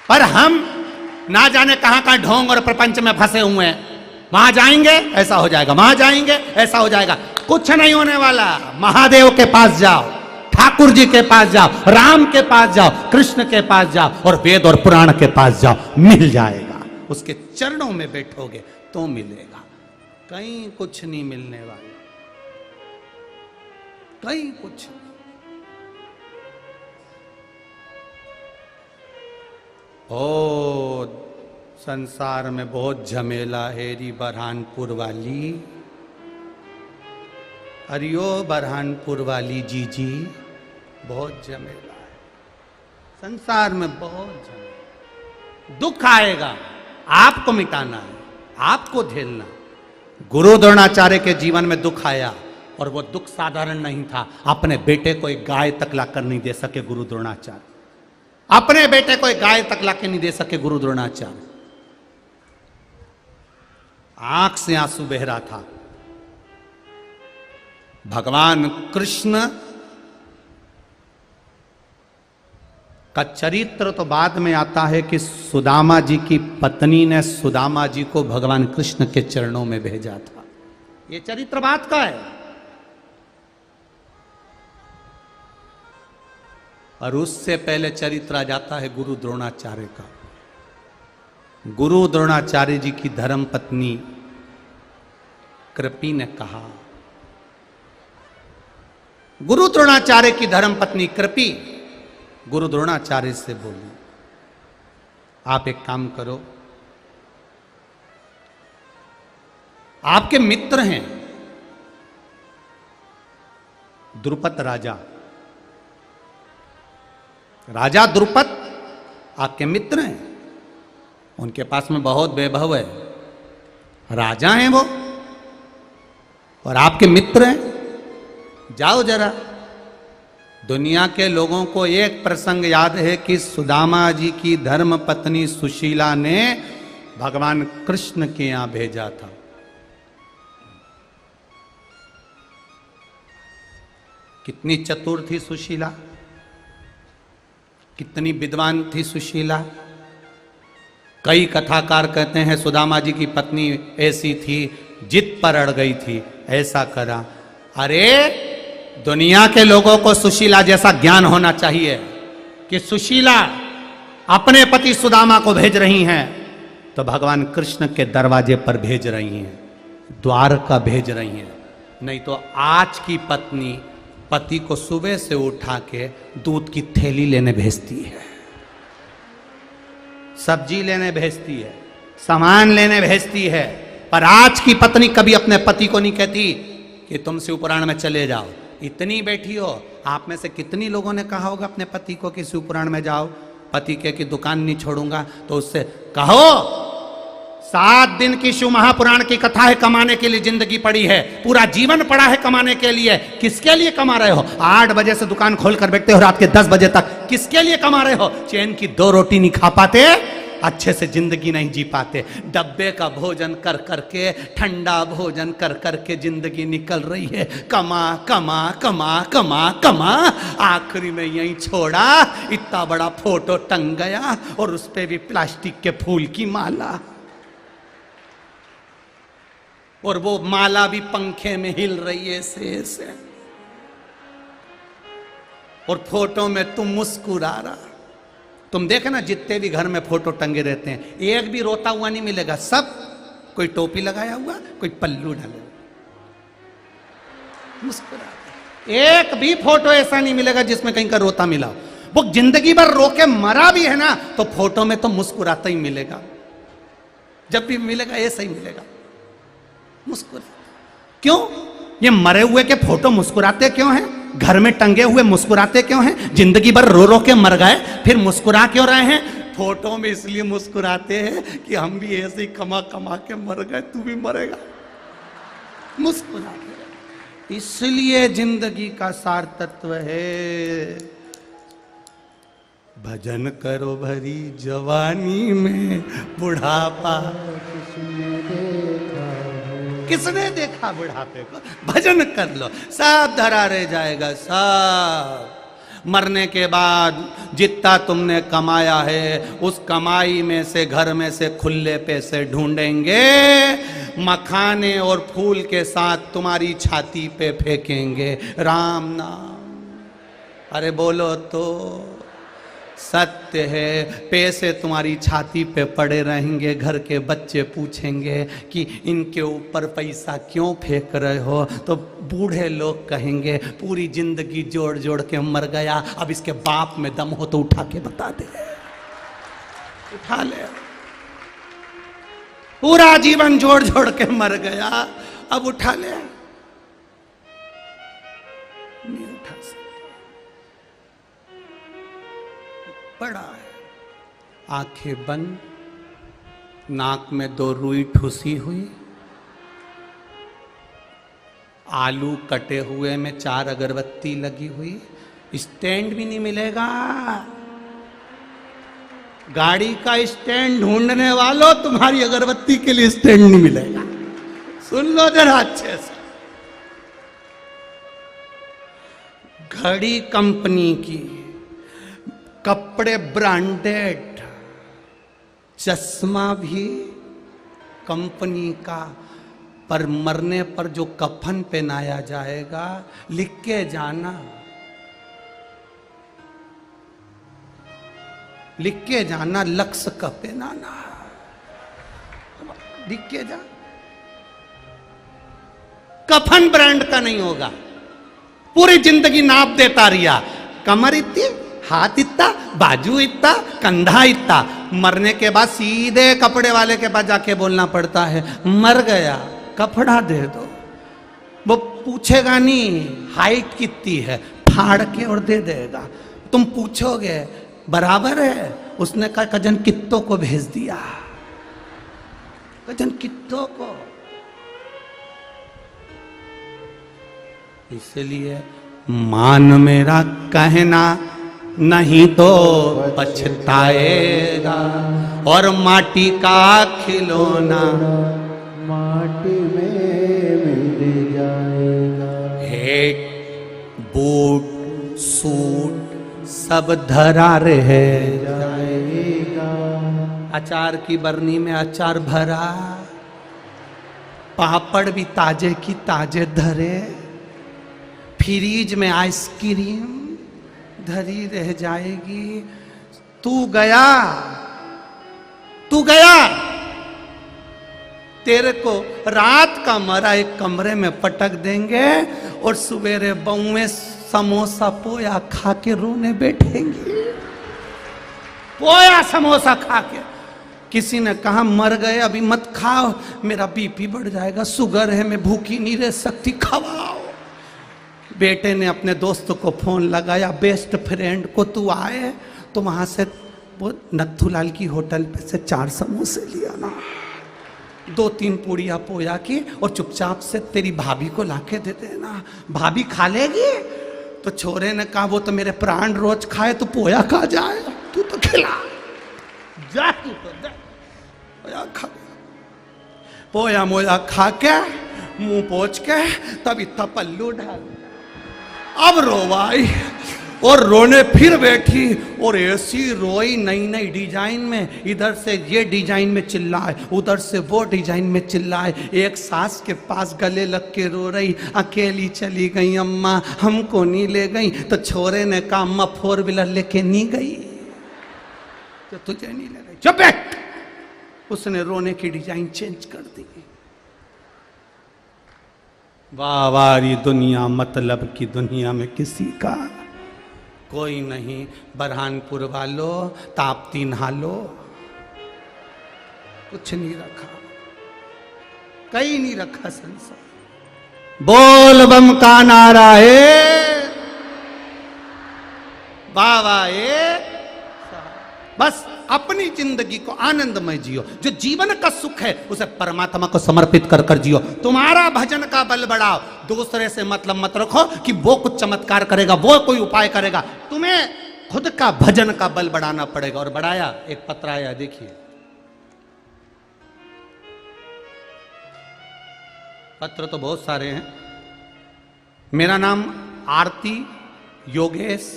पर हम ना जाने कहां कहां ढोंग और प्रपंच में फंसे हुए हैं। वहां जाएंगे ऐसा हो जाएगा, वहां जाएंगे ऐसा हो जाएगा। कुछ नहीं होने वाला। महादेव के पास जाओ, ठाकुर जी के पास जाओ, राम के पास जाओ, कृष्ण के पास जाओ, और वेद और पुराण के पास जाओ, मिल जाएगा। उसके चरणों में बैठोगे तो मिलेगा। कहीं कुछ नहीं मिलने वाला, कहीं कुछ नहीं। ओ संसार में बहुत झमेला है री बरहानपुर वाली, अरियो बरहानपुर वाली जी बहुत झमेला है संसार में, बहुत झमेला। दुख आएगा, आपको मिटाना है, आपको झेलना। गुरु द्रोणाचार्य के जीवन में दुख आया और वो दुख साधारण नहीं था। अपने बेटे को एक गाय तक लाकर नहीं दे सके गुरु द्रोणाचार्य, अपने बेटे को एक गाय तक लाकर नहीं दे सके गुरु द्रोणाचार्य। आंख से आंसू बह रहा था। भगवान कृष्ण का चरित्र तो बाद में आता है कि सुदामा जी की पत्नी ने सुदामा जी को भगवान कृष्ण के चरणों में भेजा था। ये चरित्र बात का है। और उससे पहले चरित्र आ जाता है गुरु द्रोणाचार्य का। गुरु द्रोणाचार्य जी की धर्म पत्नी कृपी ने कहा, गुरु द्रोणाचार्य की धर्म पत्नी कृपी गुरु द्रोणाचार्य से बोली, आप एक काम करो, आपके मित्र हैं द्रुपद राजा, राजा द्रुपद आपके मित्र हैं, उनके पास में बहुत वैभव है, राजा हैं वो और आपके मित्र हैं। जाओ जरा, दुनिया के लोगों को एक प्रसंग याद है कि सुदामा जी की धर्म पत्नी सुशीला ने भगवान कृष्ण के यहां भेजा था। कितनी चतुर थी सुशीला, कितनी विद्वान थी सुशीला। कई कथाकार कहते हैं सुदामा जी की पत्नी ऐसी थी, जिद पर अड़ गई थी, ऐसा करा। अरे दुनिया के लोगों को सुशीला जैसा ज्ञान होना चाहिए कि सुशीला अपने पति सुदामा को भेज रही हैं तो भगवान कृष्ण के दरवाजे पर भेज रही हैं, द्वारका भेज रही हैं। नहीं तो आज की पत्नी पति को सुबह से उठा के दूध की थैली लेने भेजती है, सब्जी लेने भेजती है, सामान लेने भेजती है, पर आज की पत्नी कभी अपने पति को नहीं कहती कि तुम शिवपुराण में चले जाओ। इतनी बैठी हो, आप में से कितनी लोगों ने कहा होगा अपने पति को कि शिवपुराण में जाओ, पति के कि दुकान नहीं छोड़ूंगा, तो उससे कहो 7 दिन की शिव महापुराण की कथा है, कमाने के लिए जिंदगी पड़ी है, पूरा जीवन पड़ा है कमाने के लिए। किसके लिए कमा रहे हो? 8 बजे से दुकान खोल कर बैठते हो रात के 10 बजे तक, किसके लिए कमा रहे हो? चैन की 2 रोटी नहीं खा पाते, अच्छे से जिंदगी नहीं जी पाते, डब्बे का भोजन कर करके, ठंडा भोजन कर करके जिंदगी निकल रही है। कमा कमा कमा कमा कमा, आखिरी में यहीं छोड़ा, इतना बड़ा फोटो टंग गया और उस पे भी प्लास्टिक के फूल की माला, और वो माला भी पंखे में हिल रही है ऐसे, और फोटो में तुम मुस्कुरा रहा। तुम देखे ना जितने भी घर में फोटो टंगे रहते हैं, एक भी रोता हुआ नहीं मिलेगा, सब कोई टोपी लगाया हुआ, कोई पल्लू डाले, मुस्कुरा। एक भी फोटो ऐसा नहीं मिलेगा जिसमें कहीं का रोता मिला हो। वो जिंदगी भर रो के मरा भी है ना, तो फोटो में तो मुस्कुराता ही मिलेगा, जब भी मिलेगा ऐसा ही मिलेगा, मुस्कुरा। क्यों? ये मरे हुए के फोटो मुस्कुराते क्यों हैं? घर में टंगे हुए मुस्कुराते क्यों हैं? जिंदगी भर रो रो के मर गए, फिर मुस्कुरा क्यों रहे हैं? फोटो में इसलिए मुस्कुराते हैं कि हम भी ऐसे ही कमा कमा के मर गए, तू भी मरेगा, मुस्कुरा के। इसलिए जिंदगी का सार तत्व है, भजन करो भरी जवानी में बुढ़ापा किसने देखा बुढ़ापे को? भजन कर लो, सब धरा रह जाएगा। सब मरने के बाद जितना तुमने कमाया है उस कमाई में से घर में से खुले पैसे ढूंढेंगे, मखाने और फूल के साथ तुम्हारी छाती पे फेंकेंगे राम नाम। अरे बोलो तो सत्य है, पैसे तुम्हारी छाती पे पड़े रहेंगे, घर के बच्चे पूछेंगे कि इनके ऊपर पैसा क्यों फेंक रहे हो, तो बूढ़े लोग कहेंगे पूरी जिंदगी जोड़ जोड़ के मर गया, अब इसके बाप में दम हो तो उठा के बता दे, उठा ले, पूरा जीवन जोड़ जोड़ के मर गया, अब उठा ले, नहीं उठा सकते, बड़ा है। आंखें बंद, नाक में 2 रुई ठुसी हुई, आलू कटे हुए में 4 अगरबत्ती लगी हुई, स्टैंड भी नहीं मिलेगा। गाड़ी का स्टैंड ढूंढने वालों, तुम्हारी अगरबत्ती के लिए स्टैंड नहीं मिलेगा। सुन लो जरा अच्छे से, घड़ी कंपनी की, कपड़े ब्रांडेड, चश्मा भी कंपनी का, पर मरने पर जो कफन पहनाया जाएगा, लिख के जाना, लिख के जाना, लक्ष्य का पहनाना, लिख के जा, कफन ब्रांड का नहीं होगा। पूरी जिंदगी नाप देता रिया, कमर इतनी, हाथ इतना, बाजू इतना, कंधा इतना, मरने के बाद सीधे कपड़े वाले के पास जाके बोलना पड़ता है, मर गया कपड़ा दे दो। वो पूछेगा नहीं हाइट कितनी है, फाड़ के और दे देगा। तुम पूछोगे बराबर है, उसने कहा कजन कित्तों को भेज दिया, कजन कित्तों को। इसलिए मान मेरा कहना नहीं तो पछताएगा, और माटी का खिलौना माटी में मिल जाएगा। हेट बूट सूट सब धरा रहे जाएगा। अचार की बरनी में अचार भरा, पापड़ भी ताजे की ताजे धरे, फ्रीज में आइसक्रीम धरी रह जाएगी। तू गया, तू गया, तेरे को रात का मरा एक कमरे में पटक देंगे, और सवेरे बउए समोसा पोया खा के रोने बैठेंगे, पोया समोसा खा के। किसी ने कहा मर गए अभी मत खाओ, मेरा बीपी बढ़ जाएगा, शुगर है, मैं भूखी नहीं रह सकती, खवाओ। बेटे ने अपने दोस्त को फोन लगाया, बेस्ट फ्रेंड को, तू आए तो वहां से वो नथुलाल की होटल पे से 4 समोसे लिया ना, 2-3 पूड़िया पोया की, और चुपचाप से तेरी भाभी को लाके दे देना, भाभी खा लेगी। तो छोरे ने कहा वो तो मेरे प्राण रोज खाए, तो पोया खा जाए, तू तो खिला जा, तू तो जा, पोया खा, पोया मोया खा के मुंह पोंछ के तब इतना पल्लू ढाल, अब रोवाई, और रोने फिर बैठी, और ऐसी रोई नई नई डिजाइन में, इधर से ये डिजाइन में चिल्लाए, उधर से वो डिजाइन में चिल्लाए। एक सास के पास गले लग के रो रही, अकेली चली गई अम्मा, हमको नहीं ले गई। तो छोरे ने कहा अम्मा 4 व्हीलर लेके नहीं गई तो तुझे नहीं ले गई, चुप बैठ। उसने रोने की डिजाइन चेंज कर दी। वाह वारी दुनिया, मतलब की दुनिया में किसी का कोई नहीं। बरहानपुर वालों, ताप्ती नहालो, कुछ नहीं रखा, कहीं नहीं रखा संसार। बोल बम का नारा है, बाबा बस अपनी जिंदगी को आनंदमय जियो। जो जीवन का सुख है उसे परमात्मा को समर्पित कर कर जियो। तुम्हारा भजन का बल बढ़ाओ, दूसरे से मतलब मत रखो कि वो कुछ चमत्कार करेगा, वो कोई उपाय करेगा। तुम्हें खुद का भजन का बल बढ़ाना पड़ेगा। और बढ़ाया, एक पत्र आया, देखिए पत्र तो बहुत सारे हैं। मेरा नाम आरती योगेश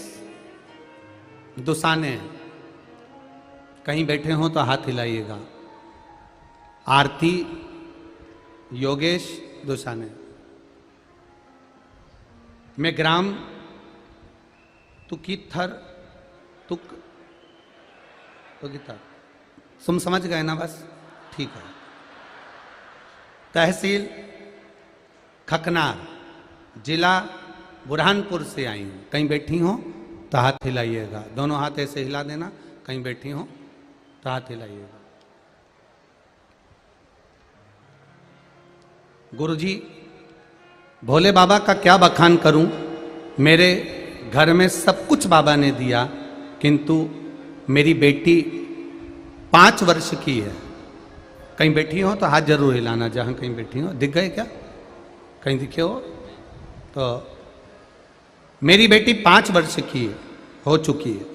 दुसाने है, कहीं बैठे हो तो हाथ हिलाइएगा। आरती योगेश दुसाने, मैं ग्राम तुकीथर तुक योगिता तुम समझ गए ना? बस ठीक है। तहसील खकनार, जिला बुरहानपुर से आई हूँ। कहीं बैठी हो तो हाथ हिलाइएगा, दोनों हाथ ऐसे हिला देना। कहीं बैठी हो तो हाथ हिलाइएगा। गुरुजी, भोले बाबा का क्या बखान करूं। मेरे घर में सब कुछ बाबा ने दिया, किंतु मेरी बेटी 5 वर्ष की है। कहीं बैठी हो तो हाथ जरूर हिलाना, जहां कहीं बैठी हो। दिख गए क्या? कहीं दिखे हो तो। मेरी बेटी 5 वर्ष की हो चुकी है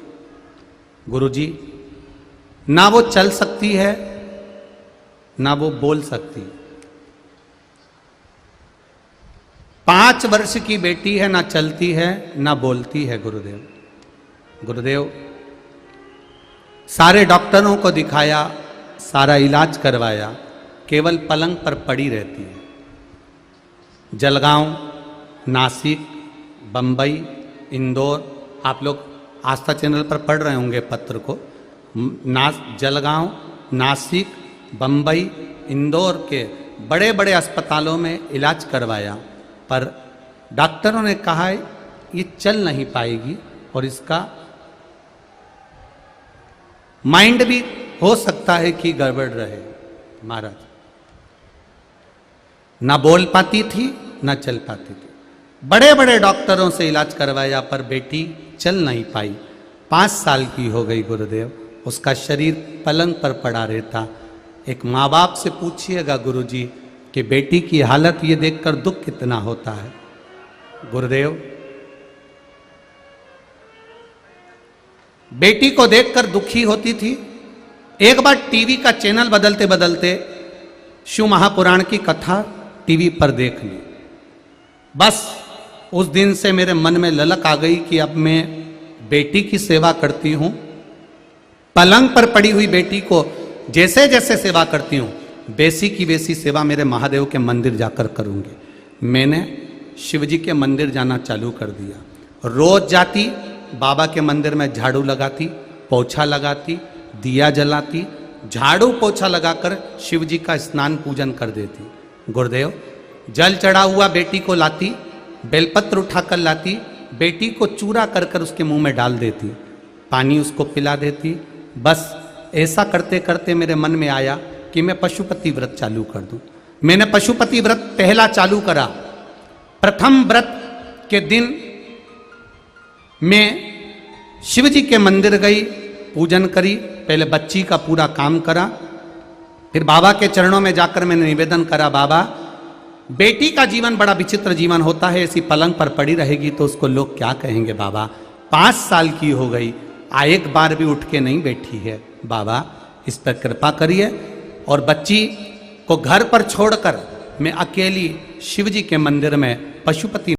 गुरुजी। ना वो चल सकती है, ना वो बोल सकती है। 5 वर्ष की बेटी है, ना चलती है ना बोलती है। गुरुदेव, गुरुदेव सारे डॉक्टरों को दिखाया, सारा इलाज करवाया, केवल पलंग पर पड़ी रहती है। जलगांव, नासिक, बंबई, इंदौर, आप लोग आस्था चैनल पर पढ़ रहे होंगे पत्र को। जलगांव, नासिक, बंबई, इंदौर के बड़े बड़े अस्पतालों में इलाज करवाया, पर डॉक्टरों ने कहा है ये चल नहीं पाएगी और इसका माइंड भी हो सकता है कि गड़बड़ रहे। महाराज, ना बोल पाती थी ना चल पाती थी। बड़े बड़े डॉक्टरों से इलाज करवाया पर बेटी चल नहीं पाई। 5 साल की हो गई गुरुदेव, उसका शरीर पलंग पर पड़ा रहता। एक माँ बाप से पूछिएगा गुरुजी कि बेटी की हालत ये देखकर दुख कितना होता है। गुरुदेव, बेटी को देखकर दुखी होती थी। एक बार टीवी का चैनल बदलते बदलते शिव महापुराण की कथा टीवी पर देख ली। बस उस दिन से मेरे मन में ललक आ गई कि अब मैं बेटी की सेवा करती हूं। पलंग पर पड़ी हुई बेटी को जैसे जैसे सेवा करती हूं, वैसी की वैसी सेवा मेरे महादेव के मंदिर जाकर करूंगी। मैंने शिव जी के मंदिर जाना चालू कर दिया। रोज जाती, बाबा के मंदिर में झाड़ू लगाती, पोछा लगाती, दिया जलाती, झाड़ू पोछा लगाकर शिव जी का स्नान पूजन कर देती। गुरुदेव, जल चढ़ा हुआ बेटी को लाती, बेलपत्र उठाकर लाती, बेटी को चूरा कर कर उसके मुंह में डाल देती, पानी उसको पिला देती। बस ऐसा करते करते मेरे मन में आया कि मैं पशुपति व्रत चालू कर दूं। मैंने पशुपति व्रत पहला चालू करा। प्रथम व्रत के दिन मैं शिव जी के मंदिर गई, पूजन करी, पहले बच्ची का पूरा काम करा, फिर बाबा के चरणों में जाकर मैंने निवेदन करा, बाबा बेटी का जीवन बड़ा विचित्र जीवन होता है, ऐसी पलंग पर पड़ी रहेगी तो उसको लोग क्या कहेंगे। बाबा 5 साल की हो गई, एक बार भी उठ के नहीं बैठी है, बाबा इस पर कृपा करिए। और बच्ची को घर पर छोड़कर मैं अकेली शिव जी के मंदिर में पशुपति